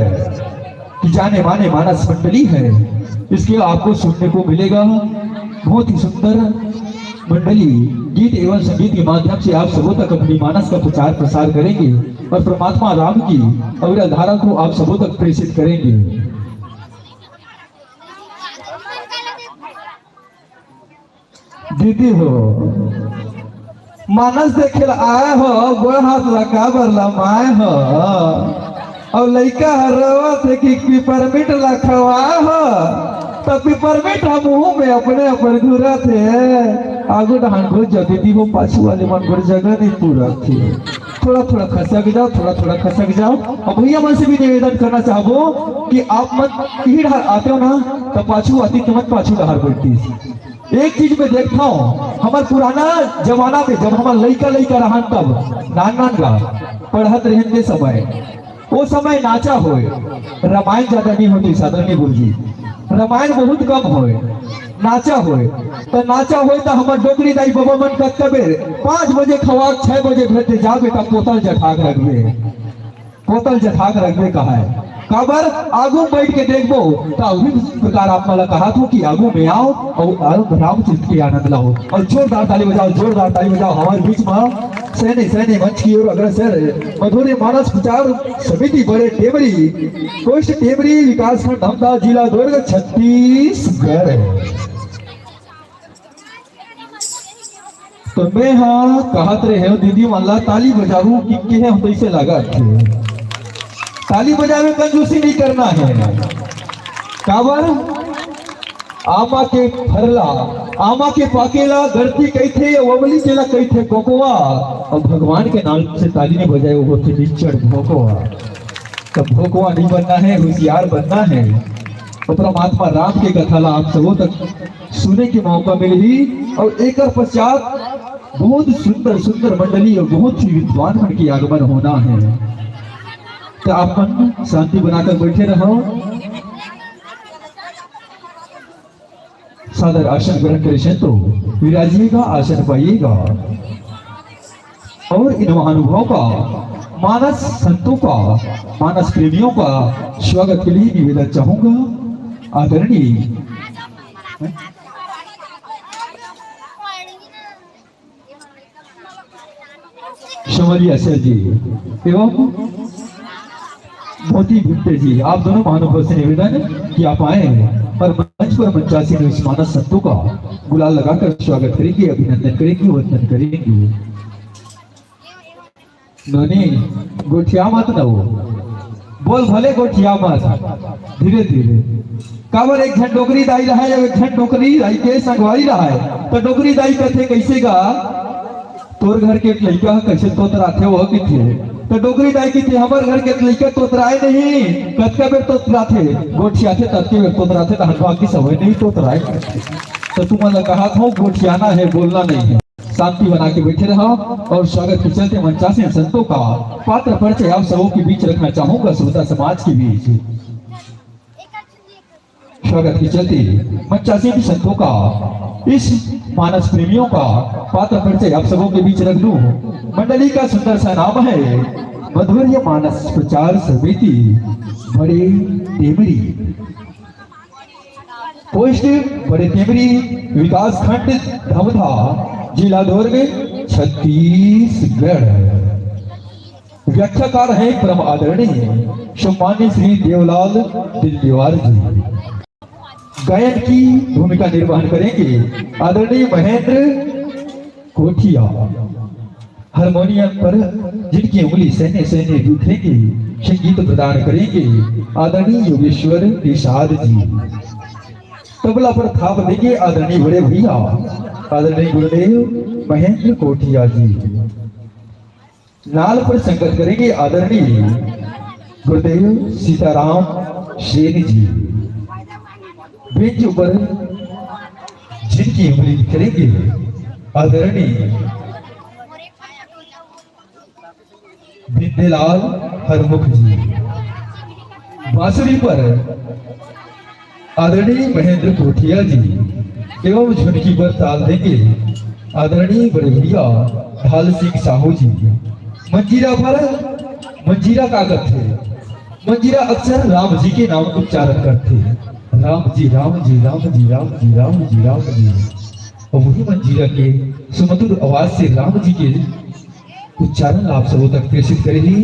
की जाने माने मानस मंडली है। इसके आपको सुनने को मिलेगा बहुत ही सुंदर मंडली गीत एवं संगीत के माध्यम से आप सबों तक अपनी मानस का प्रचार प्रसार करेंगे और परमात्मा राम की अविरल धारा को आप सबों तक प्रेषित करेंगे। दीदी हो मानस देखे आए हो, गोड़ हाथ लगा बर लमाए हो और लड़का हरवा थे कि पिपरमिंट लखवाए हो, तो पिपरमिंट हम मुंह में अपने अपन घुरा थे। आगू डहान घुस जाओ दीदी हो, पाछू वाले मन पर जगह नहीं पूरा थी। थोड़ा थोड़ा खसक जाओ, थोड़ा थोड़ा खसक जाओ। और भैया मन से भी निवेदन करना चाहबो कि आप मत ही डहार आते हो ना तो पाछू आती तो मत पाछू डहार बैठती। एक चीज में देखता हूँ, हमारे पुराना जमाना में जब हमारे लड़का लड़का रहा तब नान नान गा पढ़त रहते समय, वो समय नाचा होए, रामायण ज्यादा नहीं होती साधनी गुरुजी, रामायण बहुत कम होए, नाचा होए। तो नाचा होए तो हमारे डोकरी दाई बाबा मन कब 5 बजे खवा 6 बजे भेजते जा बेटा पोतल जठाक रखबे, पोतल जठाक रखबे कहा है काबर आगू बैठ के देखबो तो उसी प्रकार आप मला कहा था कि आगू में आओ और रामचरित के आनंद लाओ। और जोरदार ताली बजाओ, जोरदार ताली बजाओ। हमारे बीच में सैनी सैनी मंच की ओर अग्रसर मधुर्य मानस प्रचार समिति बड़े टेमरी, पोस्ट टेमरी, विकास खंड धमधा, जिला दुर्ग, छत्तीसगढ़। तो मैं हाँ कहत रहे हो दीदी मल्ला ताली बजाऊ कि हम तो इसे लगा थे। ताली बजावे कंजूसी नहीं करना है। काबर आमा के फरला, आमा के पाकेला गलती कही थे, वमली केला कही थे कोकोआ। और भगवान के नाम से ताली नहीं बजाए वो थे निच्चड़ भोकोआ। तो भोकोआ नहीं बनना है, होशियार बनना है। और परमात्मा राम के कथा ला आप सबों तक सुने के मौका मिली। और एक पश्चात बहुत सुंदर सुंदर मंडली और बहुत ही विद्वान मन की आगमन होना है। तो आप मन शांति बनाकर बैठे रहो, सादर आसन ग्रहण करें तो विराजिएगा, आसन पाइएगा। और इन महानुभाव का, मानस संतों का, मानस प्रेमियों का स्वागत के लिए निवेदन चाहूंगा। आदरणीय शमरिया सर जी एवं मोती भिट्टे जी, आप दोनों महानुभाव से निवेदन कि आप आए और मंच पर मंचासी ने इस मानस संतों का गुलाल लगाकर स्वागत करेंगे, अभिनंदन करेंगे, वंदन करेंगे। नोनी गोठिया मत न हो, बोल भले गोठिया मत धीरे धीरे। काबर एक झन डोकरी दाई रहा है, एक झन डोकरी दाई के संगवारी रहा है। तो डोकरी दाई कहते कैसे गा तोर घर के एक लड़का कैसे तोतराथे वो किथे। तो डोकरी दाई की हमार घर के लड़का तोतराए नहीं, कतका बेर तोतराथे गोठिया थे ततके बेर तोतराथे तो हटवा की समय नहीं तोतराए। तो तुम्हारा कहा था गोठियाना है, बोलना नहीं है। शांति बना के बैठे रहो और स्वागत के चलते मंचासी संतों का पात्र परिचय आप सबों के बीच रखना चाहूंगा, श्रोता समाज के बीच। स्वागत के चलते मंचासी संतों का इस मानस प्रेमियों का पात्र परिचय आप सबों के बीच रख दूं। मंडली का सुंदर सा नाम है मधुर्य मानस प्रचार समिति बड़े टेमरी, पोस्ट बड़े टेमरी, विकास खंड धमधा, जिला दुर्ग, छत्तीसगढ़। व्याख्याकार है परम आदरणीय सम्मान्य श्री देवलाल दिलदीवार जी। गायन की भूमिका निर्वहन करेंगे आदरणीय महेंद्र कोठिया। हारमोनियम पर जिनकी उंगली सहने सहने दिखेगी संगीत प्रदान करेंगे आदरणीय योगेश्वर निषाद जी। तबला पर थाप देंगे आदरणीय बड़े भैया आदरणीय गुरुदेव महेंद्र कोठिया जी। नाल पर संगत करेंगे आदरणीय गुरुदेव सीताराम शेर जी। बेंच पर जिनकी उंगली करेंगे आदरणीय विद्यालाल हरमुख जी। बांसुरी पर आदरणीय महेंद्र कोठिया जी एवं झुनकी पर ताल देंगे आदरणीय बड़े भैया ढाल सिंह साहू जी। मंजीरा पर मंजीरा का करते, मंजीरा अक्सर राम जी के नाम उच्चारण करते, राम जी राम जी राम जी राम जी राम जी राम जी। और वही मंजीरा के सुमधुर आवाज से राम जी के उच्चारण आप सबों तक प्रेषित करेगी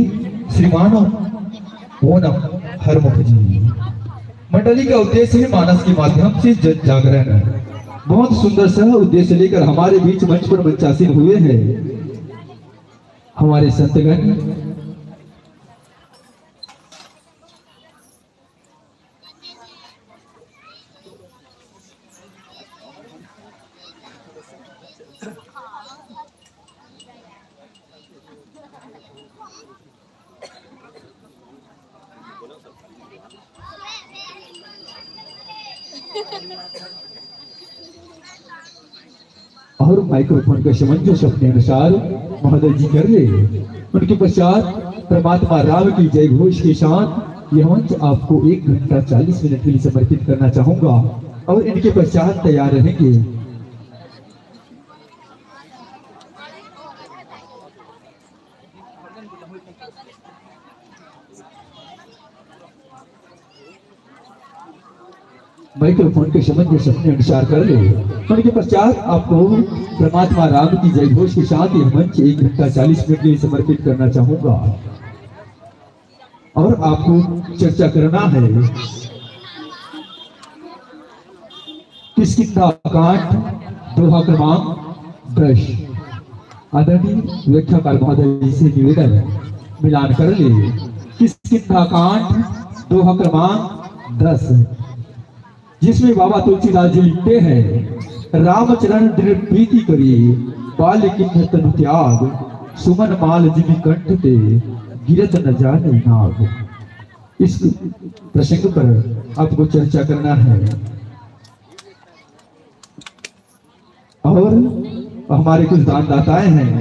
श्रीमान ओनम हरमुख जी। मंडली का उद्देश्य है मानस के माध्यम से जन जागरण। बहुत सुंदर सा उद्देश्य लेकर हमारे बीच मंच पर मंचासीन हुए हैं हमारे संतगण। और माइक्रोफोन का समंजस अपने अनुसार महोदय जी कर रहे हैं। उनके पश्चात परमात्मा राम की जय घोष के साथ यह मंच आपको 1 घंटा 40 मिनट के लिए समर्पित करना चाहूंगा और इनके पश्चात तैयार रहेंगे माइक्रोफोन के समंजस अपने अनुसार कर ले। उनके पश्चात आपको परमात्मा राम की जय घोष के साथ यह मंच 1 घंटा 40 मिनट के लिए समर्पित करना चाहूंगा और आपको चर्चा करना है किसकिंधा कांड दोहा क्रमांक 10। आदरणीय व्याख्याकार महोदय से निवेदन मिलान कर ले। किसकिंधा कांड दोहा क्रमांक 10, जिसमें बाबा तुलसीदास जी लिखते हैं रामचरण दृढ़ प्रीति करी बाल किन्ह तनु त्याग सुमन माल जिमि कंठ ते गिरत न जाने नाग। इस प्रसंग पर आपको चर्चा करना है और हमारे कुछ दानदाताएं हैं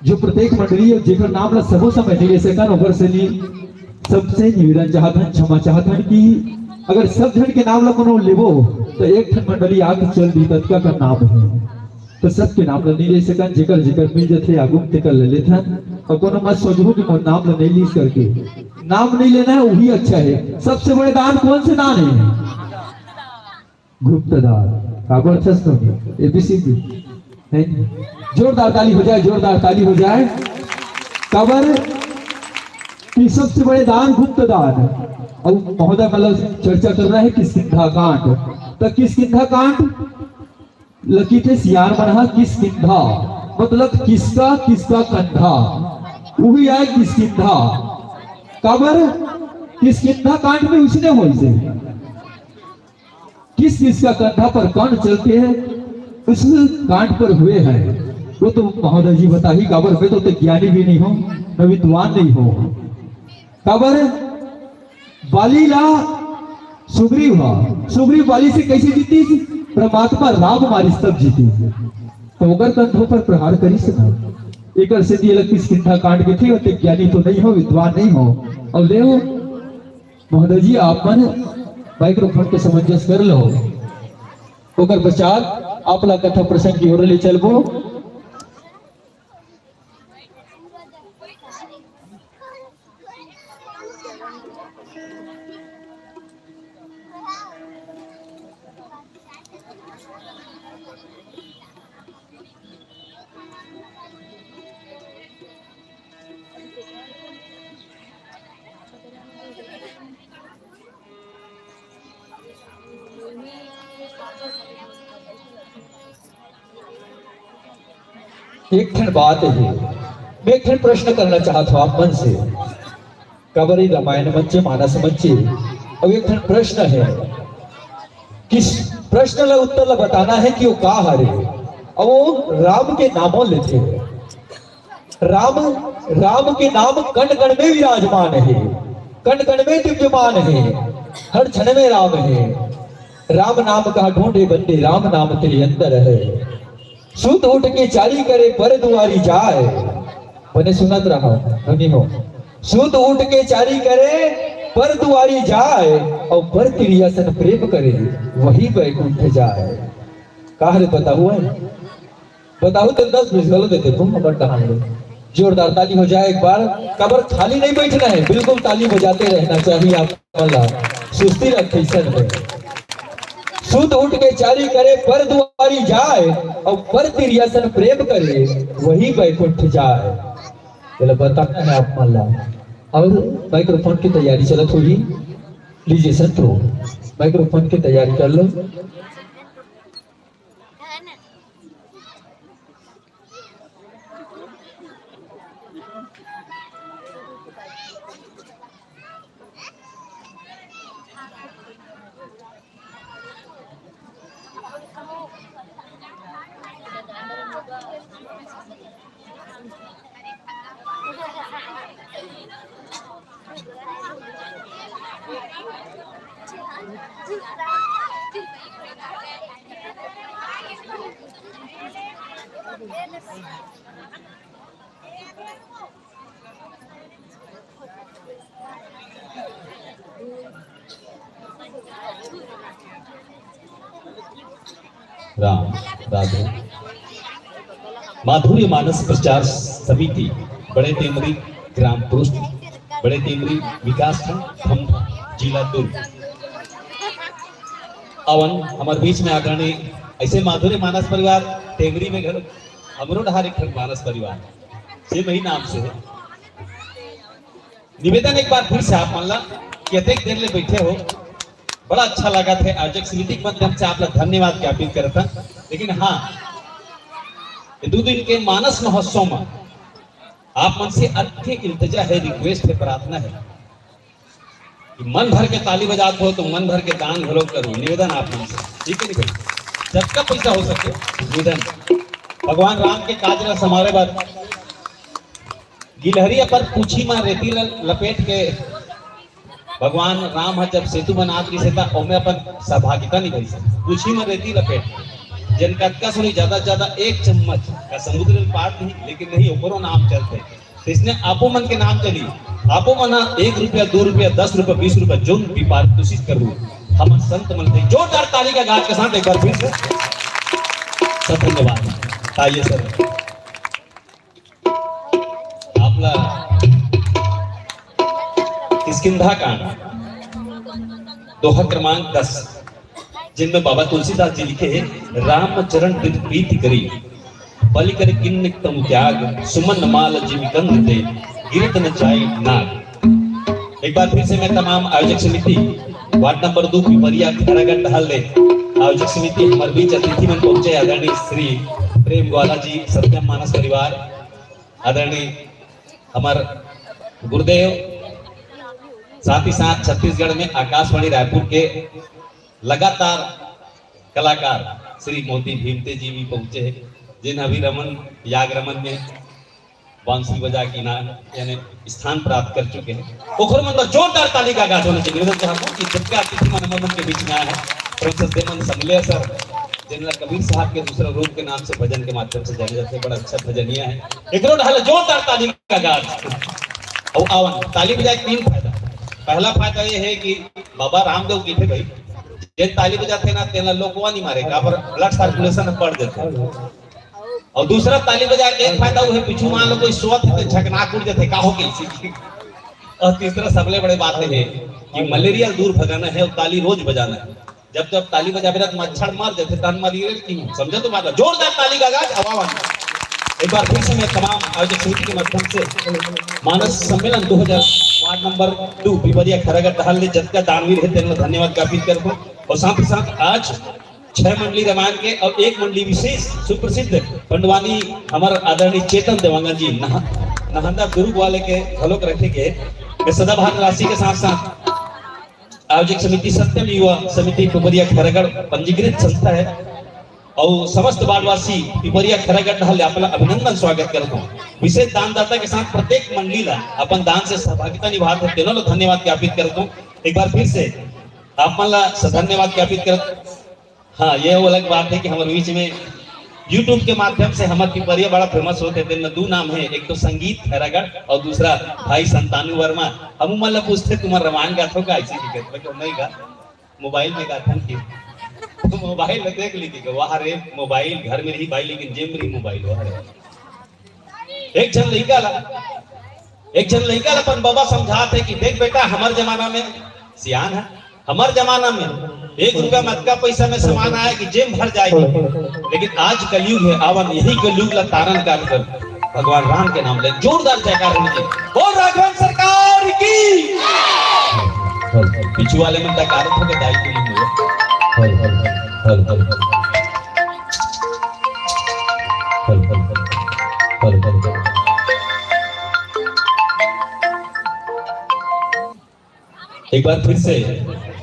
जो प्रत्येक मंडली और जेकर नाम ला सबो समय ले सकन ओकर से सबसे निवेदन चाहतन क्षमा चाहतन कि अगर सब जन के नाम ला कोनो लेबो तो एक ठन मंडली आगे चल दी तत्का का नाम है तो सबके नाम ला नहीं ले सकन। जेकर जेकर मिल जथे आगु तेकर ले लेथन और कोनो मत सोचो कि मोर नाम ला नहीं ली करके नाम नहीं लेना है वही अच्छा है। सबसे बड़े दान कौन से दान है? गुप्त दान। कागज छस एबीसीडी है। जोरदार ताली हो जाए, जोरदार ताली हो जाए। काबर कि सबसे बड़े दान गुप्त दान। और महोदय मतलब चर्चा कर रहा है किसकिंधा कांड। तो किसकिंधा कांड लकी थे सियार बना किसकिंधा मतलब किसका किसका कंधा वही है किसकिंधा। काबर किसकिंधा कांड में उसने हो से किस चीज का कंधा पर कौन चलते हैं उस कांड पर हुए हैं वो तो महोदय जी बता ही काबर पे तो ज्ञानी भी नहीं हो न विद्वान नहीं हो काबर बालीला सुग्रीव बाली से कैसे जीती परमात्मा राम मारी तब जीती तो अगर कंधों पर प्रहार करी सका एक से दिए लगती किंधा कांड के थे तो ज्ञानी तो नहीं हो विद्वान नहीं हो और ले महोदय जी आप मन माइक्रोफोन के समंजस कर लो ओकर पश्चात आपला कथा प्रसंग की ओर ले चलबो एक क्षण बात है मैं एक क्षण प्रश्न करना चाहता हूं आप मन से कबरी रामायण मंचे मानस मंचे अब एक क्षण प्रश्न है किस प्रश्न ला उत्तर ला बताना है कि वो का हरे अब वो राम के नामों लेते हैं राम के नाम कण कण में विराजमान है कण कण में दिव्यमान है हर क्षण में राम है राम नाम का ढूंढे बंदे राम नाम तेरे अंदर है सूत उठ के चाली करे पर दुआरी जाए मैंने सुनत रहा नहीं हो सूत उठ के चाली करे पर दुआरी जाए और पर क्रियासन प्रेम करे वही वैकुंठ जाए कहा रे बताओ तो 10-20 गलत देते तुम मगर कहानी जोरदार ताली हो जाए एक बार कबर खाली नहीं बैठना है बिल्कुल ताली बजाते रहना चाहिए आप सुस्ती रखे में सूत उठ के चाली करे पर दुआरी जाए और पर तिरियासन प्रेम करे वही वैकुंठ जाए चलो बताना है आप मल्ला और माइक्रोफोन की तैयारी चलत होगी लीजिए संतो माइक्रोफोन की तैयारी कर लो राम राधे माधुर्य मानस प्रचार समिति बड़े टेमरी ग्राम पोस्ट बड़े टेमरी विकास खंड जिला दुर्ग अवन हमारे बीच में आगरानी ऐसे माधुर्य मानस परिवार टेमरी में घर हमरो ढारे खंड मानस परिवार से वही नाम से है निवेदन एक बार फिर से आप मान ला कि अधिक देर ले बैठे हो बड़ा अच्छा लगा था आयोजक समिति के माध्यम से आप लोग धन्यवाद ज्ञापित करता लेकिन हाँ 2 दिन के मानस महोत्सव में आप मन से अधिक इल्तिजा है रिक्वेस्ट है प्रार्थना है कि मन भर के ताली बजाते हो तो मन भर के दान घलो करो निवेदन आप मन से ठीक है नहीं जब का पैसा हो सके निवेदन भगवान राम के काज समारे बाद गिलहरी पर पूछी में रेती लपेट के भगवान राम जब सेतु बनात रही था ओमे अपन सहभागिता नहीं करी पूछी में रेती लपेट जन कटका सुनी ज्यादा 1 चम्मच का समुद्र पार नहीं लेकिन नहीं ऊपरों नाम चलते तो इसने आपो मन के नाम चली आपो मना 1 रुपया 2 रुपया 10 रुपया 20 रुपया जो भी पार कोशिश करूँ हम संत मिलते जोरदार ताली का गाज के साथ एक बार फिर से सब धन्यवाद आइए सर आपला किष्किंधा कांड दोहा क्रमांक 10 जिनमें बाबा तुलसीदास जी लिखे राम चरण प्रीति करी बलि कर किन्न तम त्याग सुमन माल जीविकंद दे गिरत न जाए नाग। एक बार फिर से मैं तमाम आयोजक समिति वार्ड नंबर 2 पिपरिया खड़ागढ़ टहल ले आयोजक समिति हमारे बीच अतिथि मन पहुंचे आदरणीय श्री प्रेम ग्वाला जी सत्यम मानस परिवार आदरणीय हमारे गुरुदेव साथ ही साथ छत्तीसगढ़ में आकाशवाणी रायपुर के लगातार कलाकार श्री मोती भीमते जी भी पहुंचे हैं, जिन अभी रमन याग रमन में बांसुरी बजा के यानी स्थान प्राप्त कर चुके हैं। ओखर मन जोरदार ताली का आगाज होना चाहिए। निवेदन चाहता हूं कि जिनका अतिथि मनोरंजन के बीच में आया है प्रोफेसर देमन समलिया सर, जिनला कबीर साहब के दूसरा रूप के नाम से भजन के माध्यम से जाने जाते, बड़ा अच्छा भजनिया है। एक ढाल जोरदार ताली का आगाज। और आवन ताली बजाए तीन फायदा। पहला फायदा ये है कि बाबा रामदेव की थे भाई, जे ताली बजाते ना तेना लोगवा नहीं मारेगा, पर ब्लड सर्कुलेशन बढ़ जाता है। और दूसरा ताली बजा के एक फायदा वो है, पिछू मान लो कोई सोत है तो झकनाक उड़ जाते का हो गई। और तीसरा सबले बड़े बात है कि मलेरिया दूर भगाना है और ताली रोज बजाना है। जब जब ताली बजाबे तो मच्छर मर जाते, तन मलेरिया की समझो तो बात। जोरदार ताली का आगाज हवा। एक बार फिर से मैं तमाम आयोजक समिति के माध्यम से मानस सम्मेलन 2000 वार्ड नंबर 2 पिपरिया खरागढ़ दहाल ने जत का दानवीर है तेरे धन्यवाद ज्ञापित करता हूं। और साथ ही साथ आज 6 मंडली रामायण के और 1 मंडली विशेष सुप्रसिद्ध पंडवानी हमारे आदरणीय चेतन देवांगन जी नहंदा गुरु वाले के हलोक रखे के सदाबहार राशि के साथ साथ आयोजक समिति सत्यम युवा समिति पिपरिया खरागढ़ पंजीकृत संस्था है और समस्त वार्डवासी पिपरिया खरागढ़ हल आपला अभिनंदन स्वागत करता हूँ। विशेष दानदाता के साथ प्रत्येक मंडली ला अपन दान से सहभागिता निभाते हैं, तेनों धन्यवाद ज्ञापित करता हूँ। एक बार फिर से आप मन ला धन्यवाद ज्ञापित कर। हाँ, ये वो अलग बात है कि हमारे बीच में YouTube के माध्यम से हमारे पिपरिया बड़ा फेमस होते थे। दो नाम है, एक तो संगीत खरागढ़ और दूसरा भाई संतानु वर्मा। हम मतलब पूछते तुम्हारा रामायण गाथो का ऐसी दिक्कत नहीं गा, मोबाइल में गाथा की तो मोबाइल में देख ली थी वहां रे मोबाइल घर में रही भाई, लेकिन जेब में रही मोबाइल वहां रे। एक जन लड़का अपन बाबा समझाते कि देख बेटा हमारे जमाना में सियान है, हमारे जमाना में 1 रुपया मटका पैसा में सामान आया कि जेब भर जाएगी, लेकिन आज कलयुग है। आवन यही कलयुग ला तारण काट कर भगवान राम के नाम ले जोरदार जयकार होनी चाहिए। बोल राघवन सरकार की। पिछू वाले में तकार हो के दाई की नहीं हुआ। हल हल हल हल हल हल हल हल। एक बार फिर से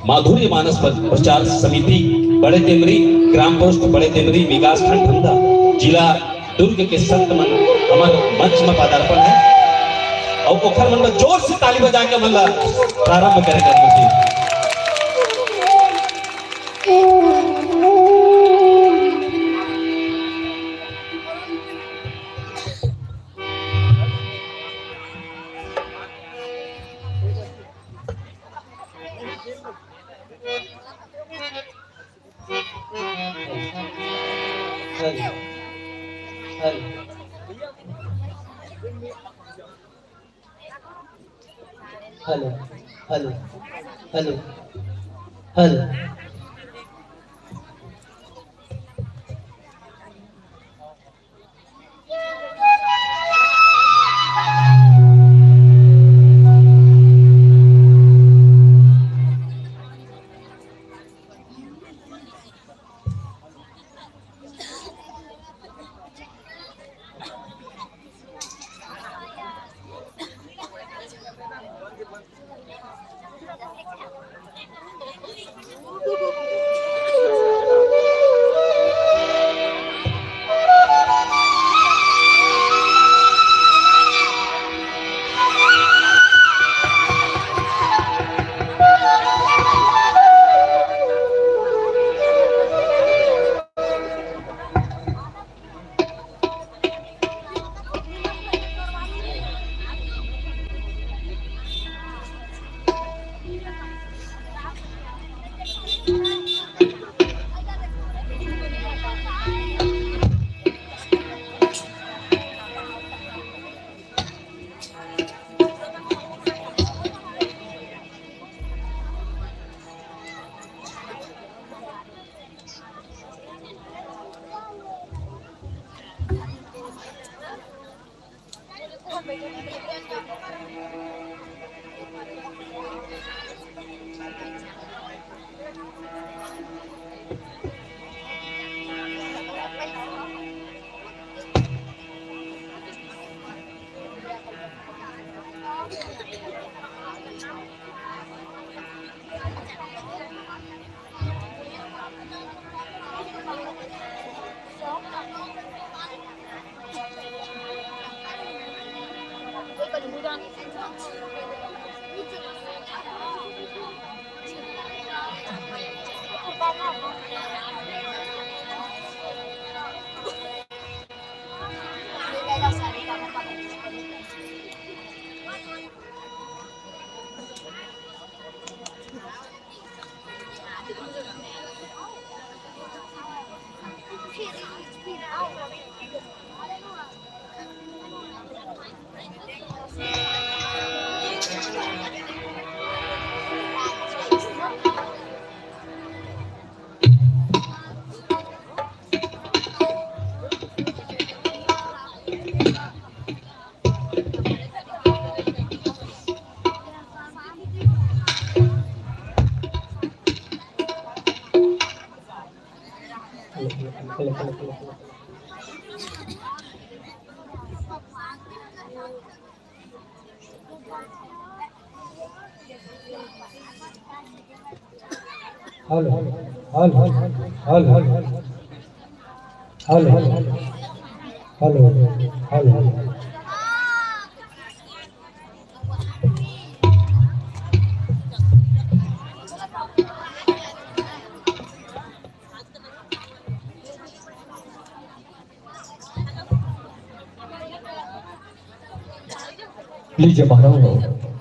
माधुर्य मानस प्रचार समिति बड़े तेमरी ग्राम पोस्ट बड़े तेमरी विकास खंड धंधा जिला दुर्ग के संत मन हमारे मंच में पदार्पण है और ओखर मन में जोर से ताली बजा के मन प्रारंभ करेगा। Hello hello hello hello hello hello hello hello hello hello. लीजिए महाराज,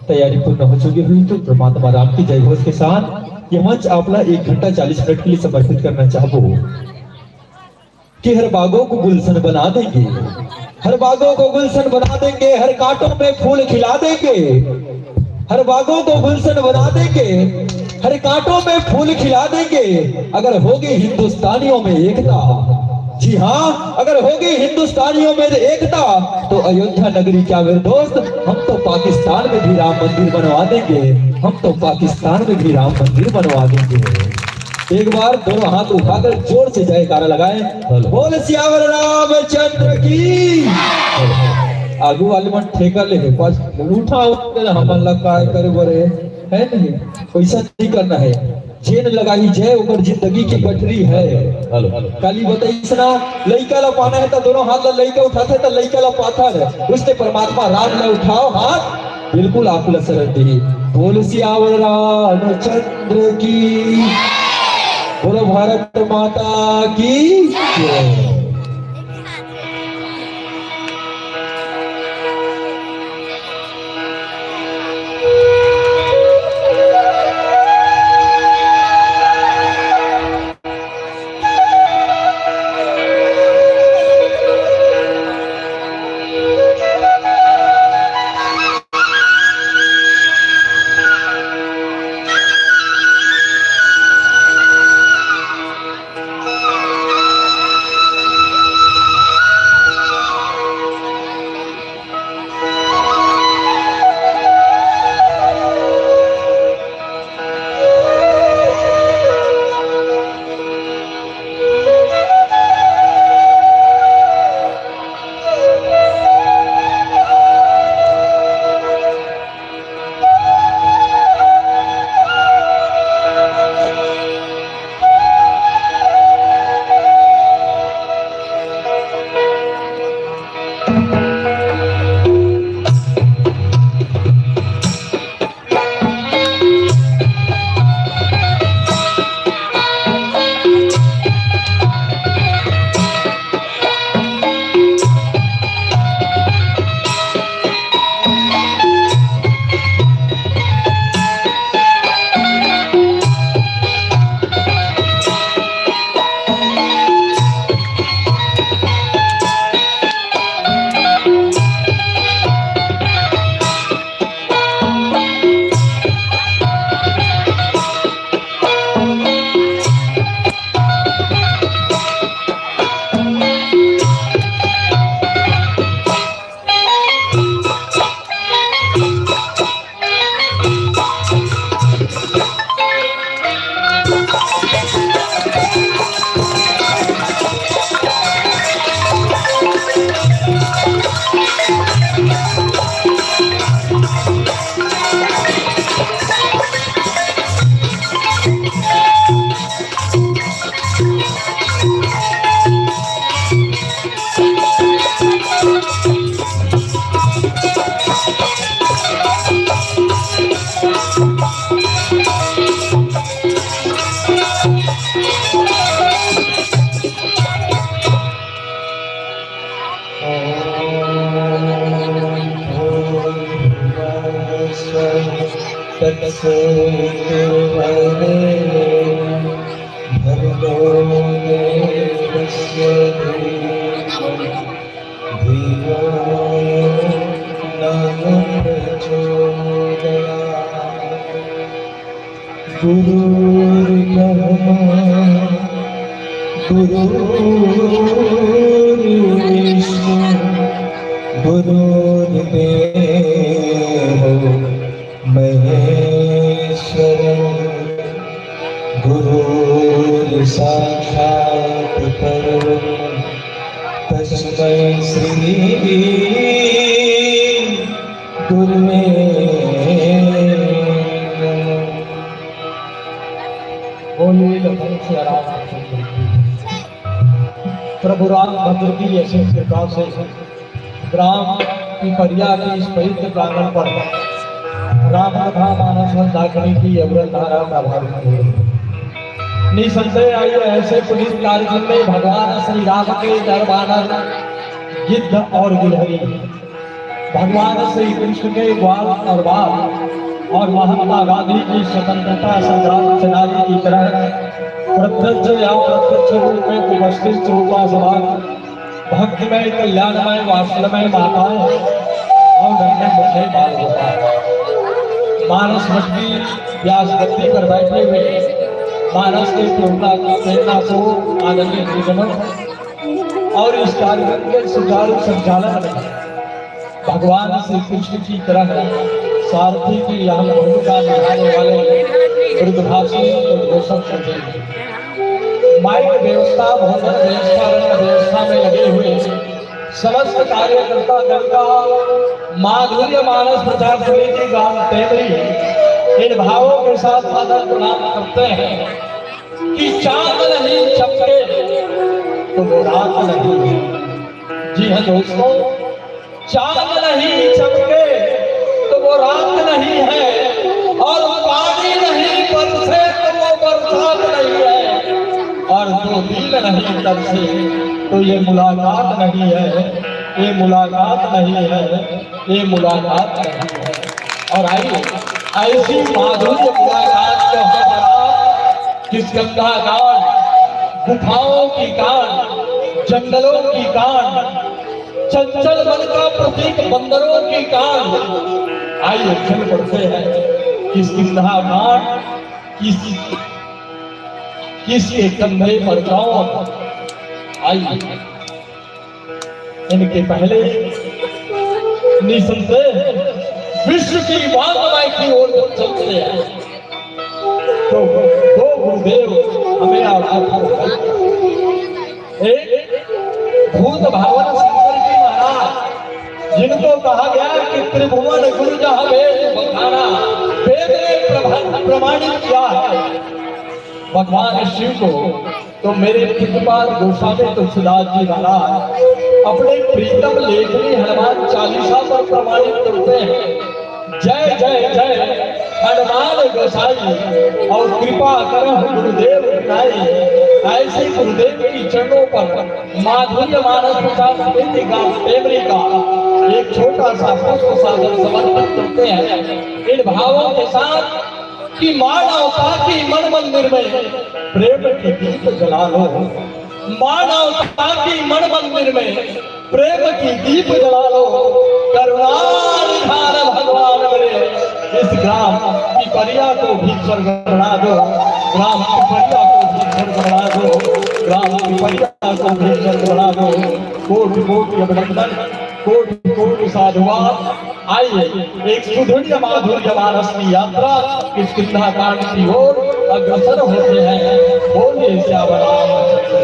तैयारी पूर्ण हो चुकी हुई तो परमात्मा राम की जय घोष के साथ ये मंच आपला 1 घंटा 40 मिनट के लिए समर्पित करना चाहूँ कि हर बागों को गुलशन बना देंगे, हर बागों को गुलशन बना देंगे, हर कांटों में फूल खिला देंगे, हर बागों को गुलशन बना देंगे, हर कांटों में फूल खिला देंगे अगर होगी हिंदुस्तानियों में एकता। जी हाँ, अगर होगी हिंदुस्तानियों में एकता तो अयोध्या नगरी क्या मेरे दोस्त, हम तो पाकिस्तान में भी राम मंदिर बनवा देंगे, हम तो पाकिस्तान में भी राम मंदिर बनवा देंगे। एक बार दोनों हाथ उठाकर जोर से जयकारा लगाए, बोल सियावर रामचंद्र की। आगू वाले मन ठेका ले पास उठा हमन लगा करे बरे है नहीं, वैसा नहीं करना है। जेन लगाई जय ऊपर जिंदगी की गठरी है। काली बताई सना लइका ला पाना है तो दोनों हाथ ला लइका उठाते तो लइका ला पाथर है, उसने परमात्मा राम ला उठाओ हाथ, बिल्कुल आप ला शरण दी। बोल सियावर रामचंद्र की, बोलो भारत माता की जय। तत्सर्वरे भर्गो देवस्य धियो न प्रचोदयात्। गुरुर्ब्रह्मा गुरुर्विष्णु गुरुर्देवो महेश्वरः गुरुर्साक्षात् परब्रह्म तस्मै श्री गुरुवे बोलिए लखन से आराम प्रभु रामभद्र की ऐसी कृपा से ग्राम की परिया के इस पवित्र प्रांगण पर राम कथा मानस मंदाकिनी की अवरत धारा प्रभावित हुई। निसंदेह आइए ऐसे पुलिस कार्यक्रम में भगवान श्री राम के दरबार गिद्ध और गिलहरी, भगवान श्री कृष्ण के ग्वाल और बाल और महात्मा गांधी की स्वतंत्रता संग्राम सेनानी की तरह प्रत्यक्ष या अप्रत्यक्ष रूप में उपस्थित रूपा सभा भक्तिमय कल्याणमय वात्सल्यमय माताएं और नन्हे मुन्ने बाल गोपाल मानस मठ की व्यास गद्दी पर बैठे हुए मानस के प्रेरणा को आदरणीय गुरुजनों और इस कार्यक्रम के सुचारू संचालन में भगवान श्री कृष्ण की तरह सारथी की अहम भूमिका निभाने वाले वृद्धभाषी और घोषक करते हैं। माइक व्यवस्था भोजन व्यवस्था रंग व्यवस्था में लगे हुए समस्त कार्यकर्ता दल का माधुर्य मानस प्रचार समिति गांव टेमरी इन भावों के साथ सादर प्रणाम करते हैं कि चांद नहीं चमके तो वो रात नहीं है। जी हाँ दोस्तों, चांद नहीं चमके तो वो रात नहीं है और पानी नहीं बरसे तो वो बरसात नहीं है और जो दिल नहीं तरसे तो ये मुलाकात नहीं है, ये मुलाकात नहीं है, ये मुलाकात नहीं है। और आइए ऐसी माधुर्य मुलाकात को किस गंगा कांड, गुफाओं की कांड, जंगलों की कांड, चंचल मन का प्रतीक बंदरों की कांड, आइए चल पड़ते हैं किस किसका कांड, किसके कंधे पर कौन। आइए इनके पहले निसंदेह विश्व की वांगमय की ओर जब चलते हैं तो दो गुरुदेव हमें एक भूत भावन शंकर जी महाराज, जिनको कहा गया कि त्रिभुवन गुरु जहाँ वेद बखाना, वेद ने प्रमाणित किया है भगवान शिव को, तो मेरे प्रतिपाल गोस्वामी तुलसीदास जी महाराज अपने प्रीतम लेखनी हनुमान चालीसा पर प्रमाणित करते हैं। जय जय जय हनुमान गोसाई और कृपा करो गुरुदेव नाई। ऐसे गुरुदेव की चरणों पर माधुर्य मानस प्रसाद समिति का टेमरी का एक छोटा सा पुष्प सागर समर्पित करते हैं इन भावों के साथ कि मानवता की मन मंदिर में प्रेम की दीप जला लो, मानवता की मन मंदिर में प्रेम की दीप जला लो। करुणा निधान भगवान मेरे इस ग्राम की परिया को भी स्वर्ग बना दो, ग्राम की परिया को भी स्वर्ग बना दो, ग्राम की परिया को भी स्वर्ग बना दो। कोटि कोटि अभिनंदन, कोटि कोटि साधुवाद। आइए एक सुदृढ़ माधुर्य मानस की यात्रा इस किन्ना कांड की ओर अग्रसर होते हैं। बोलिए श्याम रामचंद्र।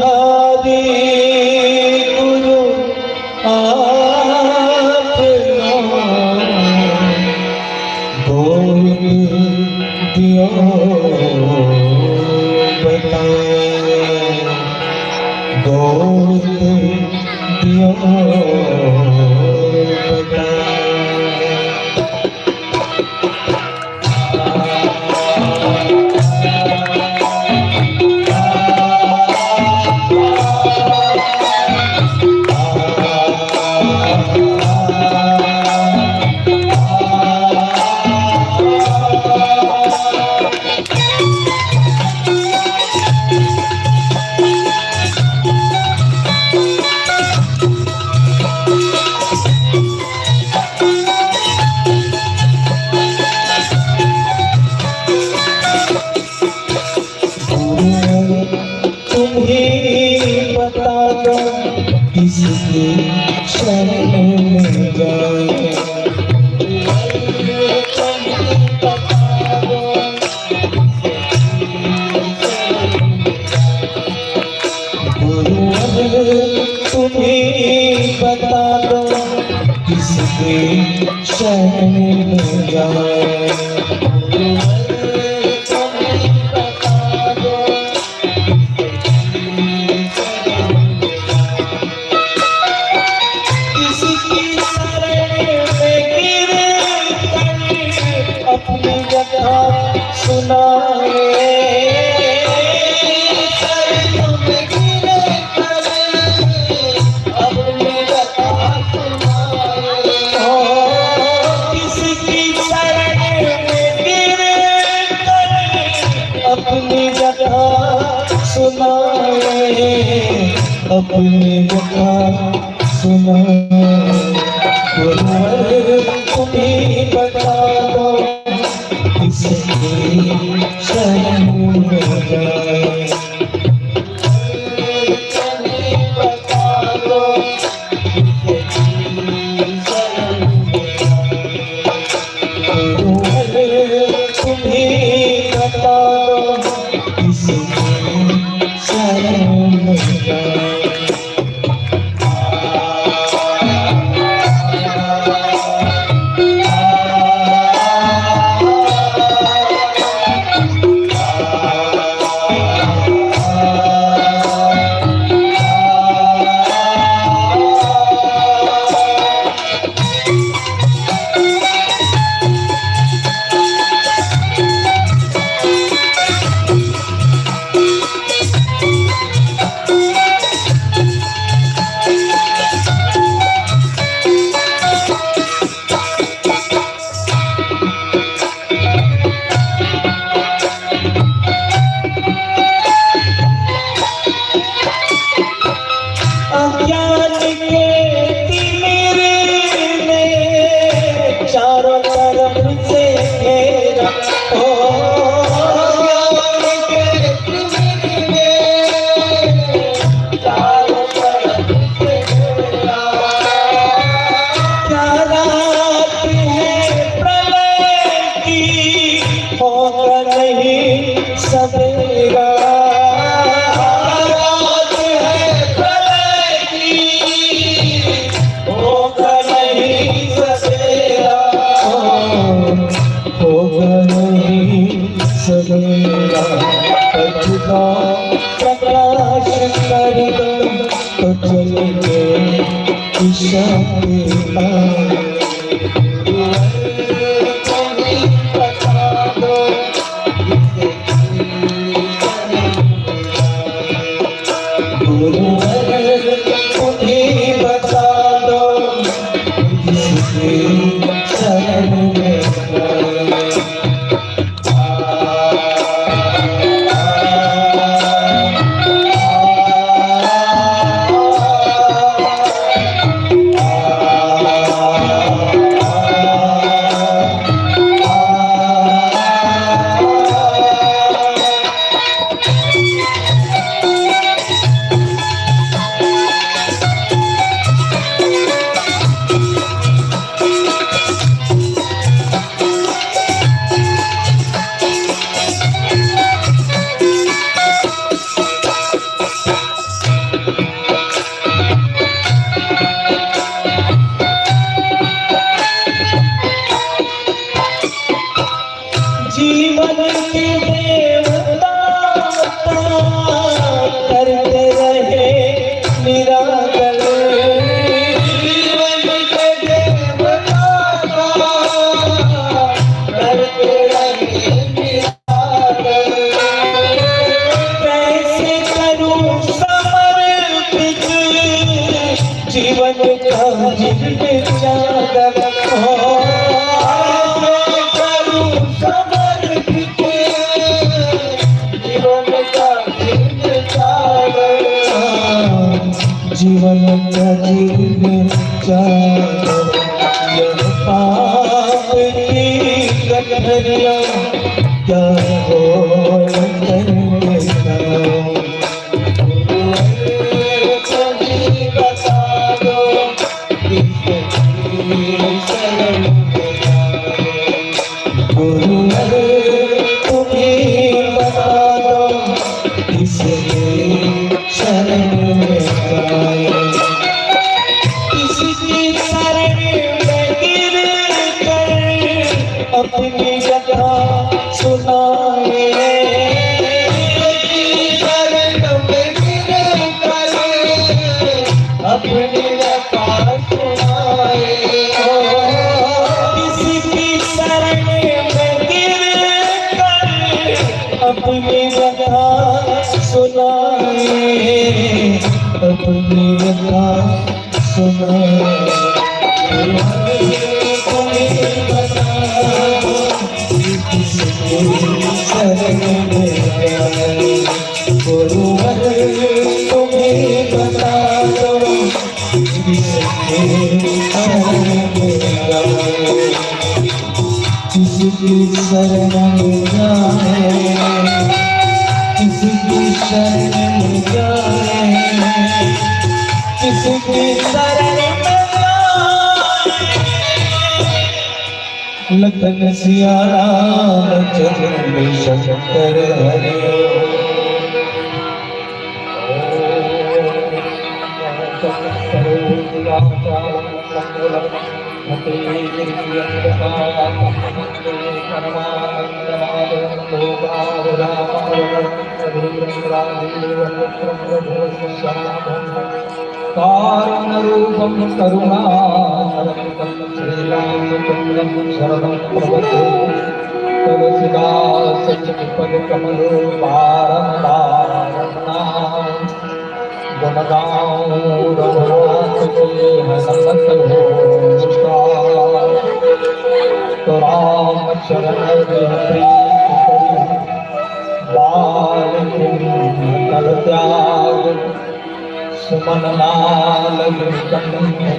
बिहारी गुरु आपना बोल दियो बताए, बोल दियो बताए। तुम ही बता दो किसकी शरण में जाए, तुम ही बता दो किसकी शरण में जाए। अपनी कथा सुनाए, अपनी कथा सुनाए, किसकी शरण में गिरे अपनी कथा सुनाए, अपनी कथा सुनाए। तुम्हें बता दो किसकी शरण में जाए, तुम्हें बता दो किसकी शरण में जाए, तुम्हें बता दो किसकी शरण में जाए। अज्ञान के तिमिरे ने चारों तरफ से घेरा, अज्ञान के तिमिरे ने चारों तरफ से घेरा। क्या रात है प्रलय की होगा नहीं सवेरा, सवेरा कथा प्रकाश कर दो तो चलेंगे दिशा पे बता दो उन्हें बता दो किसकी शरण में जीवन के देवता करते रहे निराकर, जीवन के देवता करते रहे निराकर। कैसे करूं समर्पित जीवन का जिंदगी जाकर, जीवन का जीवन चार यह पाप की कठरिया क्या हो बता दो गुरु तुम्हें बता दो शरण में किसकी शरण में गिर कर अपनी कथा सुनाए, शरण में गिर कर अपनी कथा सुनाए, किसकी शरण में गिर कर अपनी कथा सुनाए, अपनी कथा सुनाए। शरण में गुरुवर तुम्हें बता दो किसकी शरण में जाए, किसकी शरण में जाए, किसकी शरण में लखन सिया राम चंद्र शंकर हरे। कारण रूपम करुणानंदं श्रीरामचंद्रं शरणं प्रपद्ये तुलसीदा सच्चित्पदकमलो बारंबार गुणगान रघुनाथ की हसरत हो तो राम शरण प्रीत बाल कल त्याग सुमन लाल कंठे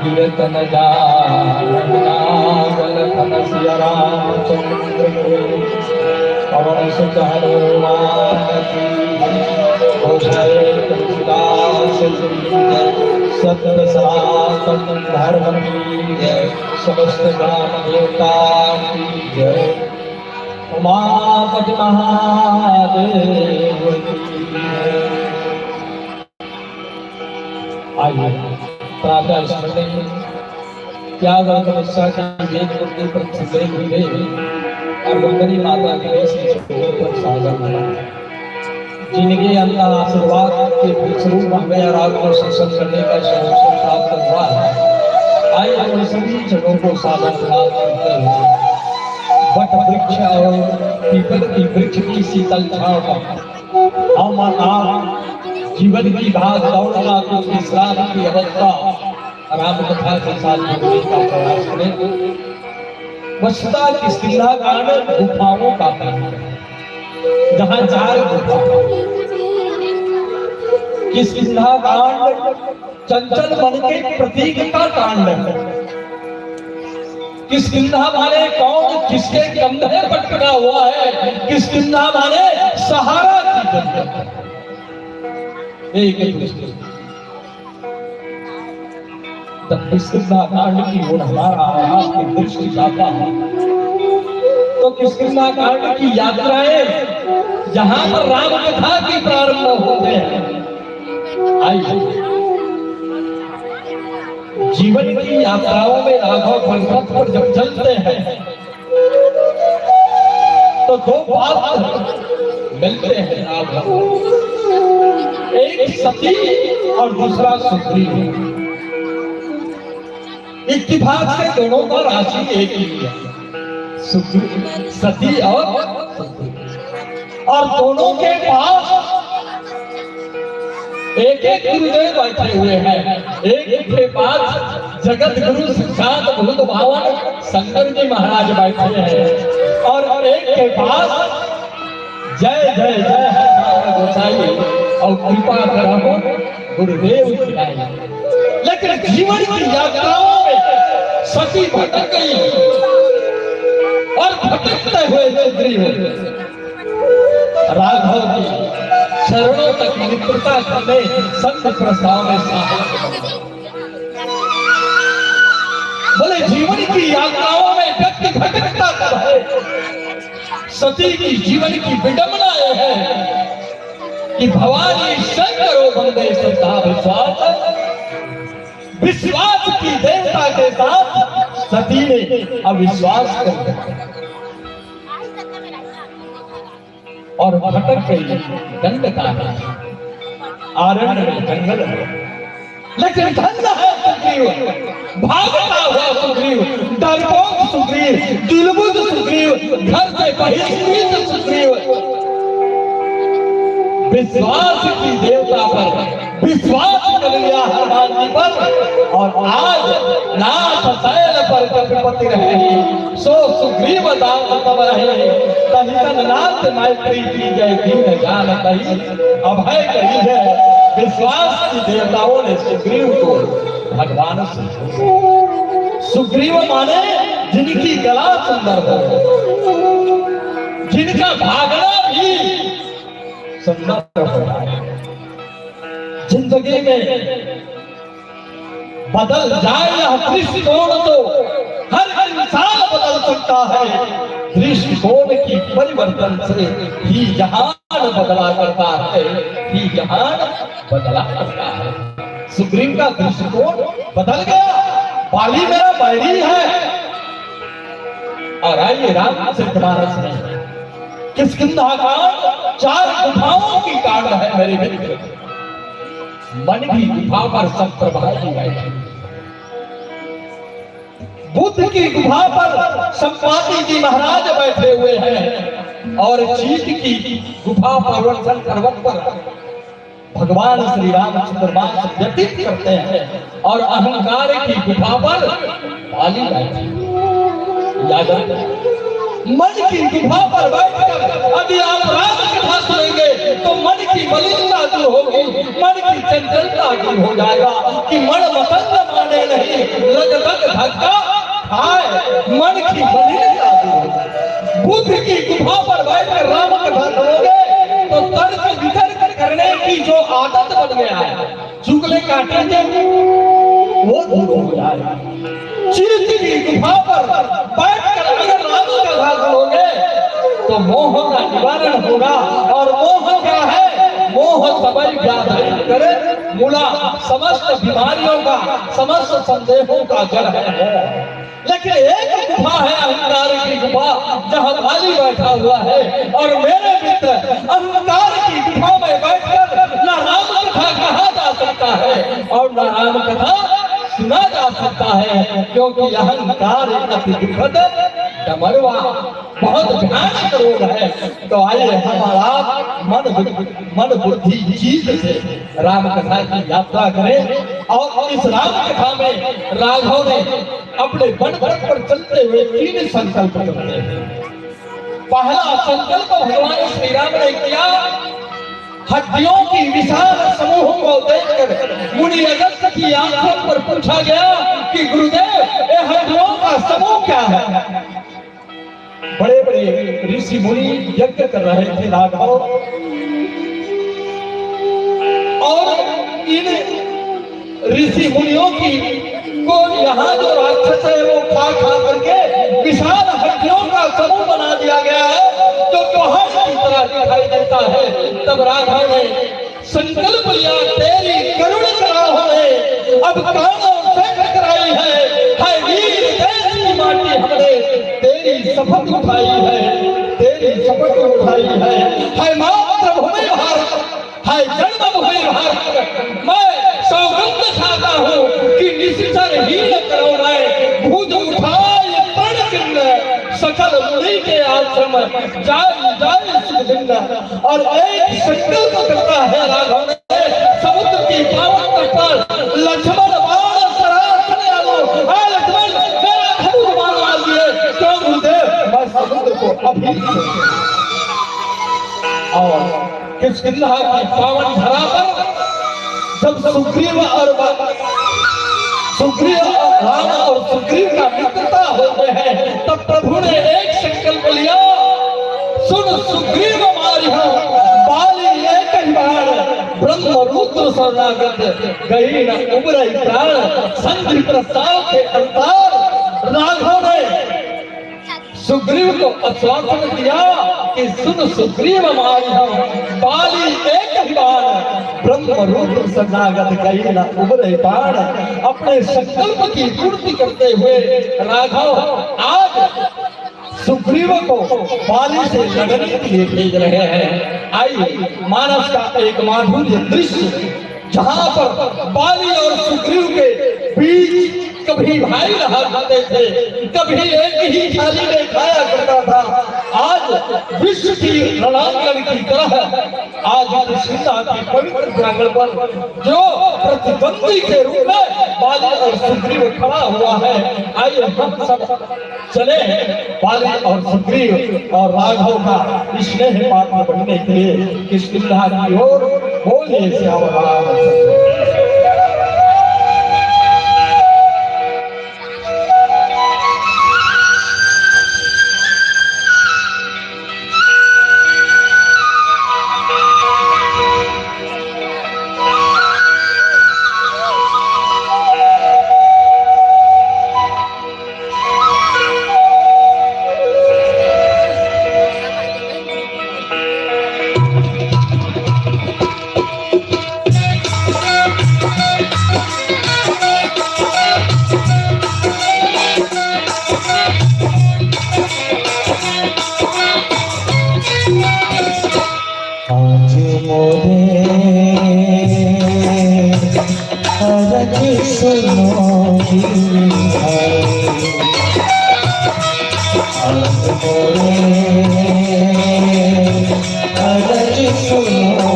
गिरत न जागल खन सिया रामचंद्र पवन सुत हनुमान की तुलसीदास सत्य सनातन धर्म की जय, समस्त ग्राम देवता की जय, उमापति महादेव की जय। आइए प्रातः स्मरण त्याग तपस्या की वेद मूर्ति पर छिपे हुए और वंदनी माता के पर सागर बना, जिनके अंदर आशीर्वाद के फलस्वरूप हमें रात को सत्संग करने का अवसर प्राप्त हुआ है। आइए हम सभी जगहों को साधन करते हुए वट वृक्ष और पीपल की वृक्ष की शीतल छांव का हम आप जीवन की भाग दौड़ का कुछ विश्राम की अवस्था राम कथा के साथ जुड़ने का प्रयास करें। वस्तुतः किष्किंधा कांड गुफाओं का कांड है, जहाँ 4 गुफा। किष्किंधा कांड चंचल मन के प्रतीक का कांड है। किष्किंधा माने कौन, किसके कंधे पर खड़ा हुआ है? किष्किंधा माने सहारा की जरूरत। एक जब किष्किंधा कांड की ओर हमारा आपकी दृष्टि जाता है तो किष्किंधा कांड की यात्राएं जहां पर राम कथा की प्रारंभ होते हैं यात्राओं में राघव पर्वत पर जब चलते हैं तो दो बात मिलते हैं राघव, एक सती और दूसरा सुग्रीव। इत्तेफाक से दोनों का राशि एक ही है, सती और सुग्रीव। और दोनों के पास एक एक गुरुदेव बैठे हुए हैं। एक के पास जगत गुरु साक्षात भूत भावन शंकर जी महाराज बैठे हैं और एक के पास जय जय जय है गोसाई और कृपा करो गुरुदेव खिलाए। लेकिन जीवन की यात्राओं में सती भटक गई और भटकते हुए सुग्रीव राघव की शरणों तक मित्रता करने संत प्रस्ताव में शामिल। बोले जीवन की यात्राओं में व्यक्ति भटकता है। सती की जीवन की विडंबना यह है कि भवानी शंकरो बंदे श्रद्धा विश्वास, विश्वास की देवता के साथ सती ने अविश्वास कर दिया और भटक गई दंड का आरण्य में, जंगल में। लेकिन धन्य है सुग्रीव, भागता हुआ सुग्रीव, डरपोक सुग्रीव, दिलबुद सुग्रीव, घर से बहिष्कृत सुग्रीव, विश्वास की देवता पर विश्वास कर लिया हनुमान जी पर। और आज नाथ शैल पर कपिपति रहे सो सुग्रीव दाम तब रहे, तहि तन नाथ मैत्री की जय दीन जान कही अभय कही है। विश्वास की देवताओं ने सुग्रीव को भगवान से, सुग्रीव माने जिनकी गला सुंदर हो, जिनका भागना भी सुंदर हो। जिंदगी में बदल जाए यह दृष्टिकोण तो हर इंसान बदल सकता है। दृष्टिकोण की परिवर्तन से ही जहान बदला करता है, ही जहान बदला करता है। सुग्रीव का दृष्टिकोण बदल गया। बाली मेरा बैरी है। और आइए रामचरितमानस में किष्किंधा कांड 4 गुफाओं की कांड है मेरे मित्र। मन की गुफा पर सब प्रभावी बैठे, बुद्ध की गुफा पर संपाति जी महाराज बैठे हुए हैं और चीत की गुफा पर पर्वत पर भगवान श्री रामचंद्र वास व्यतीत करते हैं और अहंकार की गुफा पर बाली बैठे। याद मन की गुफा पर बैठकर यदि आप राम कथा सुनेंगे तो मन की मलिनता दूर होगी, मन की चंचलता दूर हो जाएगा कि मन मतंग माने नहीं लग लग धक्का खाए, मन की मलिनता दूर हो जाएगी। बुद्ध की गुफा पर बैठकर राम कथा सुनोगे तो तर्क वितर्क करने की जो आदत बन गया है, चुगले काटेंगे वो दूर हो जाएगा। चीत की गुफा पर बैठकर अगर राम कथा सुनोगे तो मोह का निवारण होगा। और मोह क्या है? मोह सबई व्याधि करे मूला, समस्त बीमारियों का, समस्त संदेहों का जड़ है। लेकिन एक गुफा है अहंकार की गुफा जहाँ बाली बैठा हुआ है। और मेरे मित्र, अहंकार की गुफा में बैठकर न राम कथा कहा जा सकता है और न राम कथा सुना जा सकता है, क्योंकि अहंकार एक अति दुखद डमरुआ बहुत भयानक रोग है। तो आइए हमारा मन बुद्धि जीत से राम कथा की यात्रा करें। और इस राम कथा में राघव ने अपने वन पर चलते हुए 3 संकल्प करते हैं। पहला संकल्प भगवान श्री राम ने किया, हड्डियों की विशाल समूह को देखकर मुनि अगस्त्य की आंखों पर पूछा गया कि गुरुदेव ये हड्डियों का समूह क्या है? बड़े बड़े ऋषि मुनि यज्ञ कर रहे थे राघव, और इन ऋषि मुनियों की को यहाँ जो राक्षस है वो खा करके विशाल हड्डियों का समूह बना दिया गया है जो पहाड़ की तरह दिखाई देता है। तब राघव ने संकल्प लिया, तेरी करुण करा है अब कानों से टकराई है तेरी शपथ उठाई है, तेरी शपथ उठाई है मातृभूमि भारत, है जन्मभूमि भारत। मैं सौगंध खाता हूँ कि निश्चर ही न करो मैं भूत उठाए प्रण किन्न, सकल मुनि के आश्रम जाय जाय सुखदिन। और एक संकल्प करता है राघव ने समुद्र की पावन तट पर लक्ष्मण बाण सराहने आलो, है लक्ष्मण मेरा धनुष बाण मार दिए तो गुरुदेव मैं समुद्र को अभी और किष्किंधा की पावन धरा पर जब सुग्रीव और राम और सुग्रीव का मित्रता होते हैं तब प्रभु ने एक संकल्प लिया, सुन सुग्रीव मारिहो बाली एक ही बाण, ब्रह्म रुद्र शरणागत गई न उबरई प्राण। संधि प्रस्ताव के अंतर राघव ने सुग्रीव को आश्वासन दिया कि सुन सुग्रीव मारिहो बाली एक ही बाण, ब्रह्म रुद्र शरणागत गई न उबरई प्राण। अपने संकल्प की पूर्ति करते हुए राघव आज सुग्रीव को बाली से लड़ने के लिए भेज रहे हैं। आइए मानस का एक माधुर्य दृश्य जहाँ पर बाली और सुग्रीव के बीच कभी भाई रहा करते थे, कभी एक ही थाली में खाया करता था, आज विश्व की रणांगण की तरह आज किष्किंधा की पवित्र प्रांगण पर जो प्रतिद्वंदी के रूप में बाली और सुग्रीव खड़ा हुआ है। आइए हम सब चले बाली और सुग्रीव और राघव का स्नेह पात्र बनने के लिए किष्किंधा की ओर। बोलिए श्याम राम। आज मोरे अरज सुनो आज मोरे अरज सुनो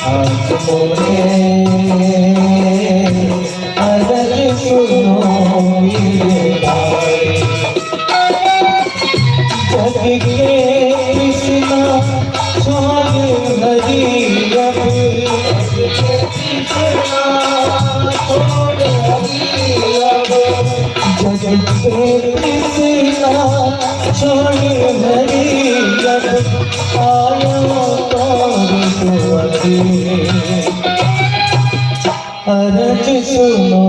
आज मोरे अरज सुनो जग के कृष्णा स्वामी हरि रब, जग के कृष्णा स्वामी हरि रब, आयो अरज सुनो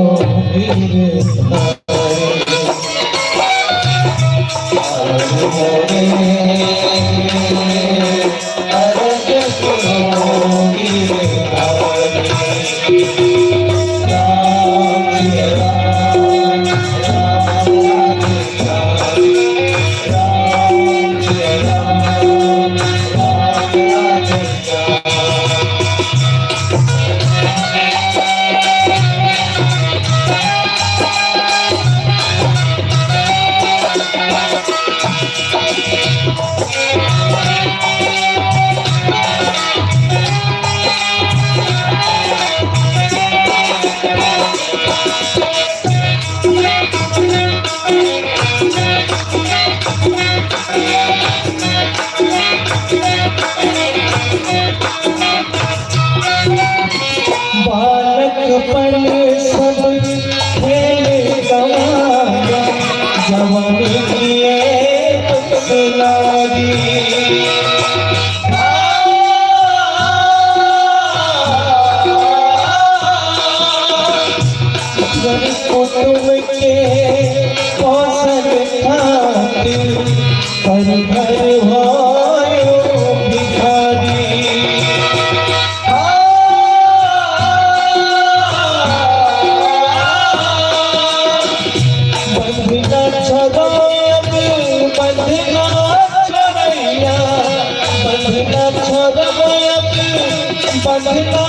बंधना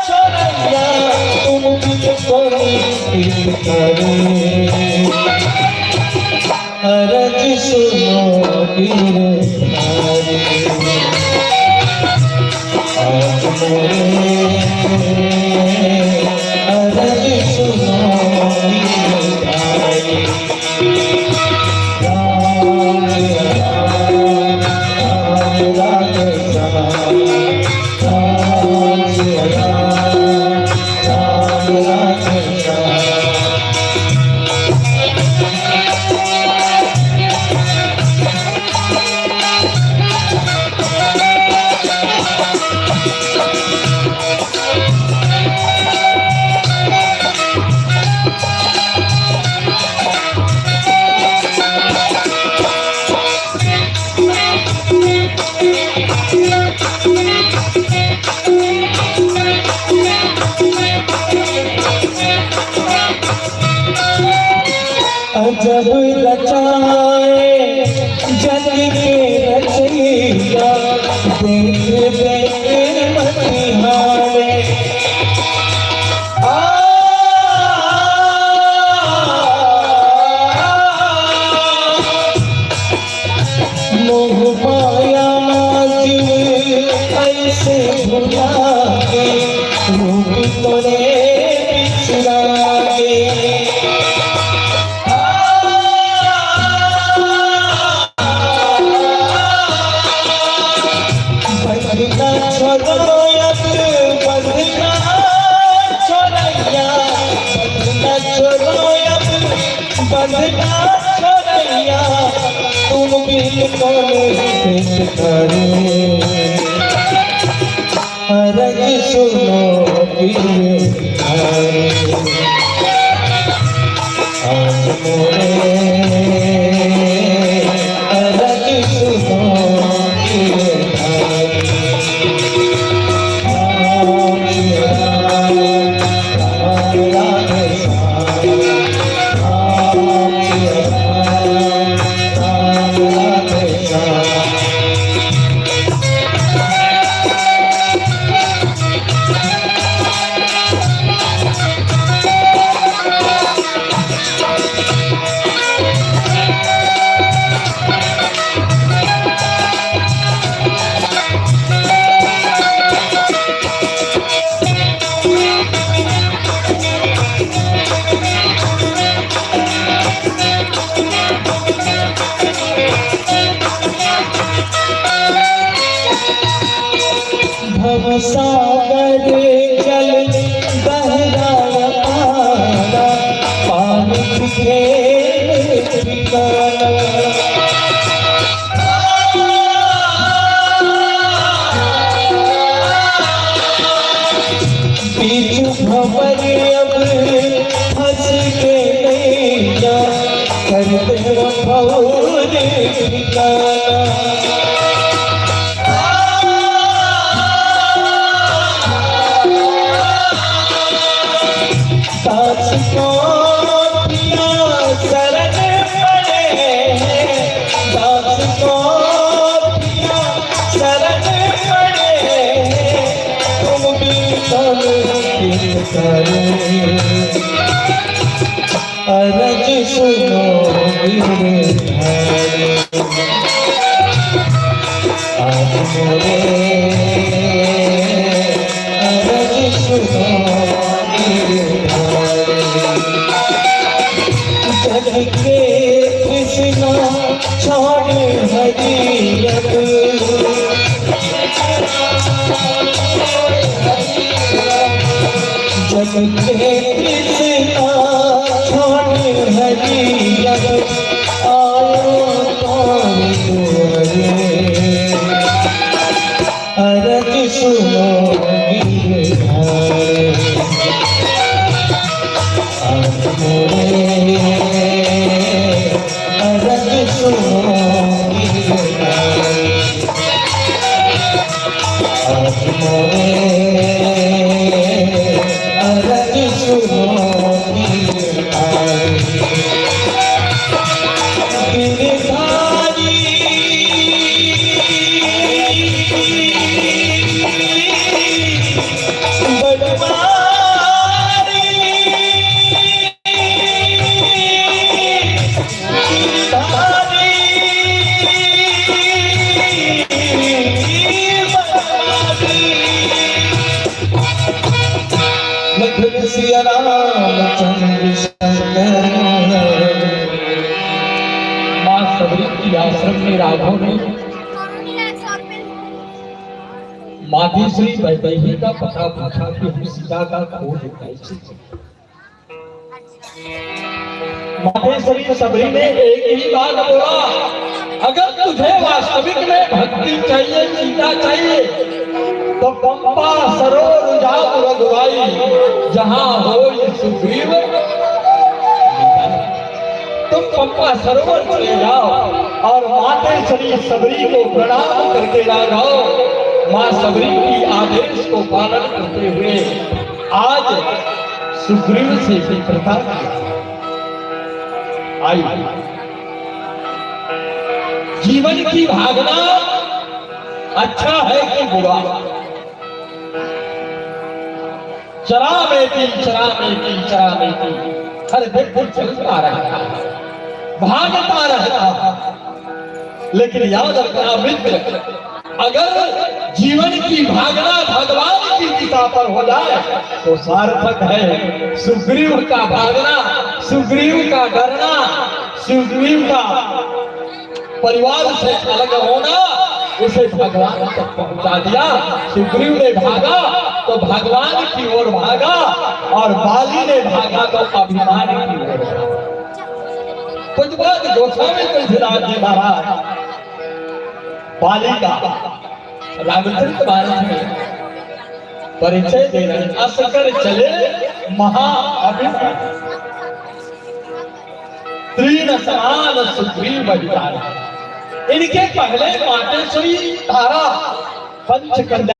छोड़ैया तुम मुझको नीत करे अरज सुनो गिरधारी आज मोरे अरज सुनो गिरधारी राम राम राम राम जब रचाए जग के रचैया देख देख मतिहारे मोह माया जीव ऐसे भुला के रूप तोरे बिसरा के बंधना छोड़ैया बंधना छोड़ैया बंधना छोड़ैया तुम बिल्कुल भेंट करे अरज सुनो गिरधारी आज मोरे अरज सुनो गिरधारी भवसागर जल बहरा पारा पानी बिखरे ठिकाना बीच भंवर अब फंस के नैया करते भंवर ठिकाना सास को पिया शरण पड़े सास को पिया शरण पड़े तुम भी करे अरज सुनो गिरधारी आज मोरे अरज सुनो जग के कृष्णा छोड़ हरियत जग के कृष्णा छोड़ हरियत आयो अरज सुनो गिरधारी आज मोरे अरज सुनो गिरधारी आज मोरे अरज सुनो गिरधारी गिरधारी कि राघव ने माता श्री वैदेही का पता पूछा कि हम सीता का खोज कैसे करें। माता श्री सबरी ने एक ही बात बोला, अगर तुझे वास्तविक में भक्ति चाहिए, सीता चाहिए, तो पंपा सरोवर जाओ रघुराई, जहां हो ये सुग्रीव तुम पंपा सरोवर चले जाओ और माता श्री सबरी को प्रणाम करके जाओ। माँ सबरी की आदेश को पालन करते हुए आज सुग्रीव से मित्रता आई। जीवन की भावना अच्छा है कि बुरा, चरामेती चरामेती चरामेती हर व्यक्ति चलता रहता, भागता रहता, लेकिन याद रखना मित्र, अगर जीवन की भागना भगवान की दिशा पर हो जाए तो सार्थक है। सुग्रीव का भागना, सुग्रीव का डरना, सुग्रीव का परिवार से अलग होना उसे भगवान तक पहुंचा दिया। सुग्रीव ने भागा तो भगवान की ओर भागा और बाली ने भागा तो अभिमान की ओर भागा। कुछ बात गोस्वामी तुलसीदास जी महाराज बाली का रामचरित मानस में परिचय दे रहे, असकर चले महाअभिमान, तीन समान सुग्रीव बलिदान। इनके पहले मातेश्वरी तारा पंचकन्या